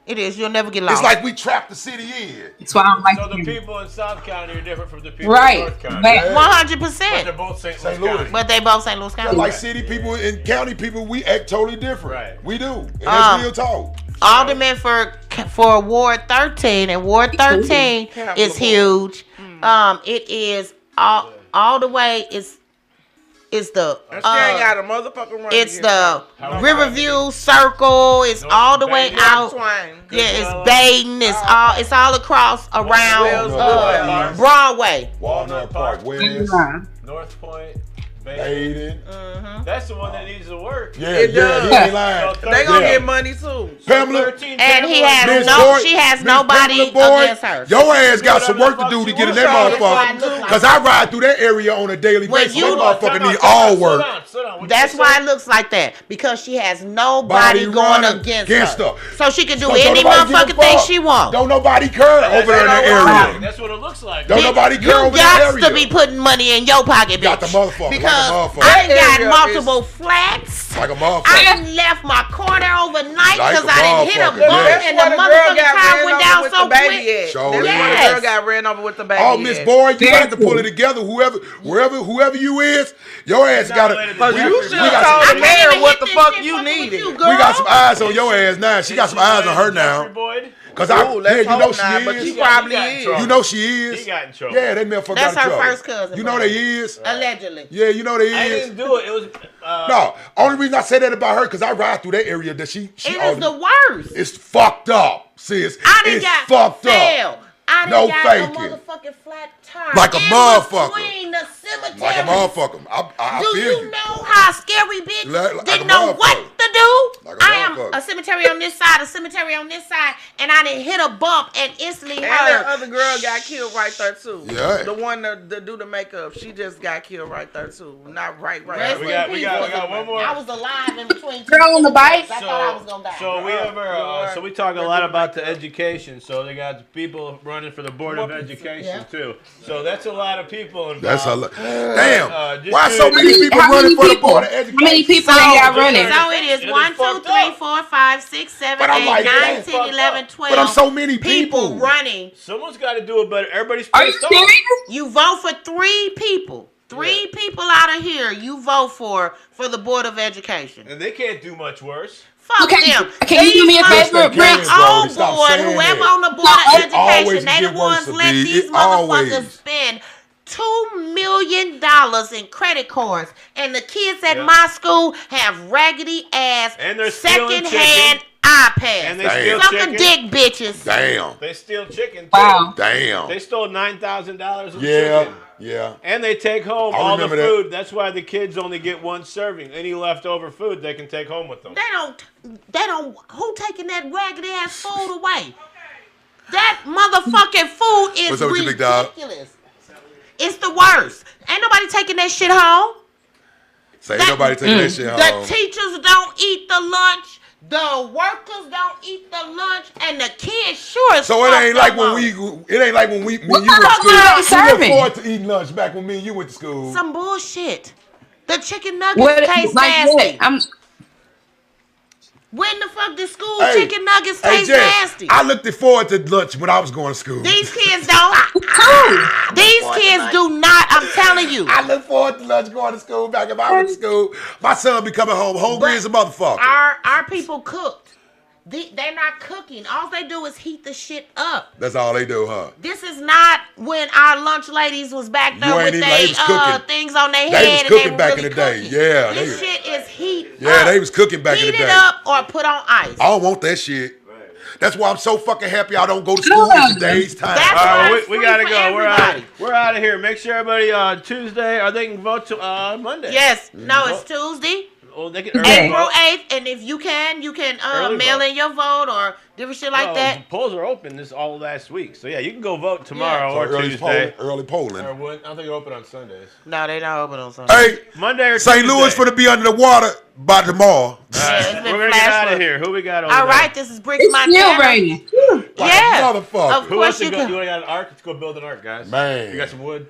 It is. You'll never get lost. It's like we trapped the city in. That's why I don't like. So the people in South County are different from the people Right. in North County. Right. 100%. But they're both St. Louis County. But they both St. Louis County. Like city people and county people, we act totally different. Right. We do. And that's real talk. Alderman for Ward 13, and Ward 13 is huge. It is all the way. It's the got a motherfucking run. it's the Riverview Circle. It's all the way out. Yeah, it's Baden. It's all across around Broadway. Walnut Park West. North Point. Baden. That's the one that needs to work. Yeah, he ain't lying. They gonna get money too. Pamela. And she has nobody against her. Your ass got some work to do to get in that motherfucker. Because I ride through that area on a daily basis. That motherfucker need all work. That's why it looks like that. Because she has nobody going against her. So she can do any motherfucking thing she wants. Don't nobody care over there in that area. That's what it looks like. Don't nobody care over that area. You got to be putting money in your pocket, bitch. Got the motherfucker. Because I done got multiple flats. Like a motherfucker. I done left my corner overnight because I done hit a bump and the girl motherfucking car went down so quick. That's when the girl got ran over with the baby. Oh, Miss Boyd, you got to pull it together. Whoever you is, your ass got to. You should have told the mayor what the fuck you needed. We got some eyes on your ass now. She got some eyes on her now. Cause you know she is. But she probably is. You know she is. He got in trouble. Yeah, that motherfucker That's got in her trouble. first cousin. You know they is. Allegedly. Yeah, you know they is. I didn't do it. It was. No, only reason I say that about her because I ride through that area that she It is the worst. It's fucked up, sis. It's fucked up. I No got faking. a motherfucking flat tire. Like a motherfucker. Between the cemetery. Like a motherfucker. I Do feel you know how scary bitch Like didn't a know what motherfucker. to do? Like a I am motherfucker. a cemetery on this side, a cemetery on this side, and I didn't hit a bump and instantly And heard. that other girl got killed right there too. Yeah. The one that do the makeup, she just got killed right there too. Not right. Rest We in peace, got one more. I was alive in between. Girl on the bike. I thought I was gonna die. So we talk a lot about the education. So they got the people running for the Board of Education too. So that's a lot of people involved. That's a lot. Damn. Just Why to- so many people running for the Board of How Education? many people they got running? So it is 1, 2, 3, 4, 5, 6, 7, But I'm 8, like, 9, that's 10, 11, 12. But I'm so many people running. Someone's got to do it better. Everybody's Are you pissed off. serious? You vote for 3 people. 3 people out of here you vote for the Board of Education. And they can't do much worse. Fuck them. Can you do me a favor, Bricks? Oh, Stop board, saying whoever that. on the Board of always Education, they the get ones worse, let B. these It motherfuckers always. spend $2 million in credit cards. And the kids at my school have raggedy ass And they're stealing secondhand chicken. iPads. And they steal Suck a chicken. dick, bitches. Damn. They steal chicken too. Wow. Damn. They stole $9,000 of Yeah. chicken. Yeah. And they take home I all the remember that. food. That's why the kids only get 1 serving. Any leftover food they can take home with them. They don't, who taking that raggedy ass food away? That motherfucking food is What's up with you, big dog? ridiculous. It's the worst. Ain't nobody taking that shit home. Say ain't nobody taking that shit home. The teachers don't eat the lunch. The workers don't eat the lunch, and the kids sure as So it fuck ain't like don't when want it ain't like when you went to kind of school. food are they We look serving? forward to eating lunch back when me and you went to school. some bullshit. The chicken nuggets What? taste Like nasty. what? When the fuck did school Hey, chicken nuggets Hey, taste Jess, nasty? I looked forward to lunch when I was going to school. These kids don't. These kids do not. I'm telling you. I look forward to lunch going to school back if I went to school. My son be coming home hungry as a motherfucker. Our people cooked. They're not cooking. All they do is heat the shit up. That's all they do, huh? This is not when our lunch ladies was back there You ain't with even- they was they cooking. things on their They head was and cooking they back really in the day. cooking. Yeah, This they- shit is heat Yeah, up. they was cooking back in the Heat day. it up or put on ice. I don't want that shit. That's why I'm so fucking happy I don't go to school in today's time. That's All why right, it's we free gotta for go. everybody. We're out of here. Make sure everybody on Tuesday, or they can vote to Monday. Yes. No, it's Tuesday. Oh, they can April 8th, and if you can Early mail vote. in your vote or different shit like that. Polls are open this all last week, so yeah, you can go vote tomorrow So or early Tuesday. early polling. Or when, I don't think they're open on Sundays. No, they not open on Sunday. Hey, Monday or St. Louis Tuesday. for to be under the water by tomorrow. It's been We're gonna get flash out of flood. here. Who we got over All there? right, this is Bricks It's still Montana. raining. Yeah, Motherfucker. of Who wants course to you go? can. You want to got an ark? Let's go build an ark, guys. Man. You got some wood?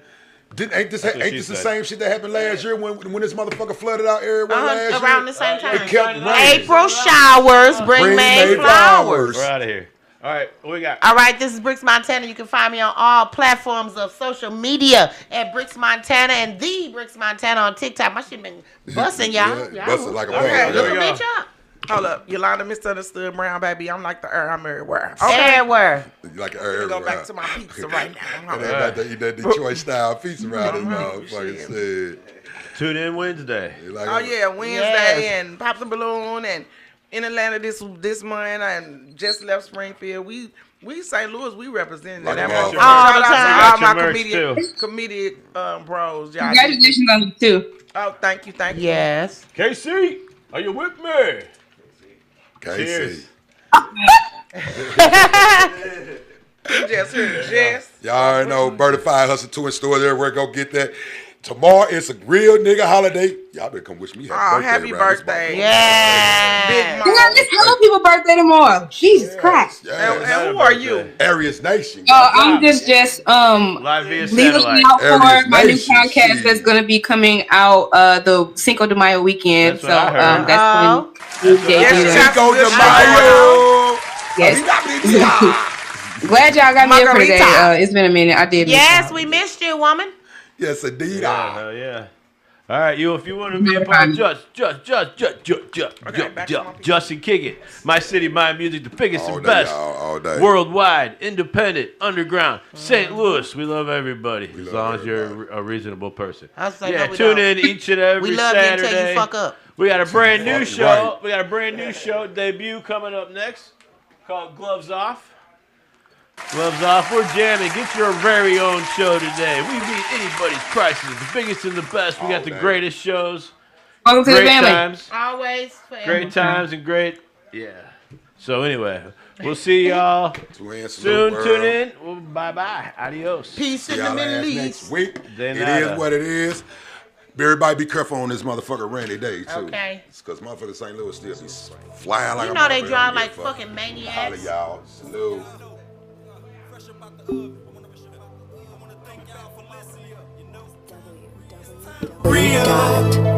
Ain't this the same shit that happened last year when this motherfucker flooded out everywhere last year? Around the same time. It kept raining. April showers bring May flowers. We're out of here. All right, what we got? All right, this is Bricks Montana. You can find me on all platforms of social media at Bricks Montana and the Bricks Montana on TikTok. My shit been busting, y'all. Busting like a bug. Okay, look a bitch up. Hold up, Yolanda misunderstood Brown, baby. I'm like the I'm everywhere. Okay. Everywhere. You like everywhere. Go back to my pizza right now. And everybody that eat that Detroit style pizza around this motherfucker said. Tune in Wednesday. Wednesday and Pop the Balloon and in Atlanta this month and just left Springfield. We St. Louis, we representing that. Shout out to all my comedic bros. Y'all. Congratulations on you too. Oh, thank you. Yes. KC, are you with me? KC. Jess. Y'all already know Birdified Hustle 2 in stores everywhere. Go get that. Tomorrow it's a real nigga holiday. Y'all better come wish me happy birthday. Yeah. There's hella people birthday tomorrow. Jesus Christ. Yes. And who are you? Aries Nation. I'm just live via satellite. Out for my new podcast that's gonna be coming out the Cinco de Mayo weekend. That's going Cinco de Mayo. Yes. Glad y'all got me here for today. It's been a minute. I did. Yes, we missed you, woman. Yes, indeed. Yeah. All right, if you want to be a part of Just and Kick It, My City, My Music, the biggest and best, worldwide, independent, underground, St. Louis. We love everybody as long as you're a reasonable person. Tune in each and every Saturday. We love you until you fuck up. We got a brand new show. We got a brand new show debut coming up next called Gloves Off. Gloves Off, we're jamming. Get your very own show today. We beat anybody's prices. The biggest and the best. We got the greatest shows. Welcome to the family. Times. Always. Great times and great. Yeah. So anyway, we'll see y'all soon. Tune in. Well, bye-bye. Adios. Peace in the Middle East. Next week. It is what it is. Everybody be careful on this motherfucker rainy day, too. Okay. It's because motherfucker St. Louis still be flying like a motherfucker. You know they drive like fucking maniacs. Holla, y'all. Salute. Real.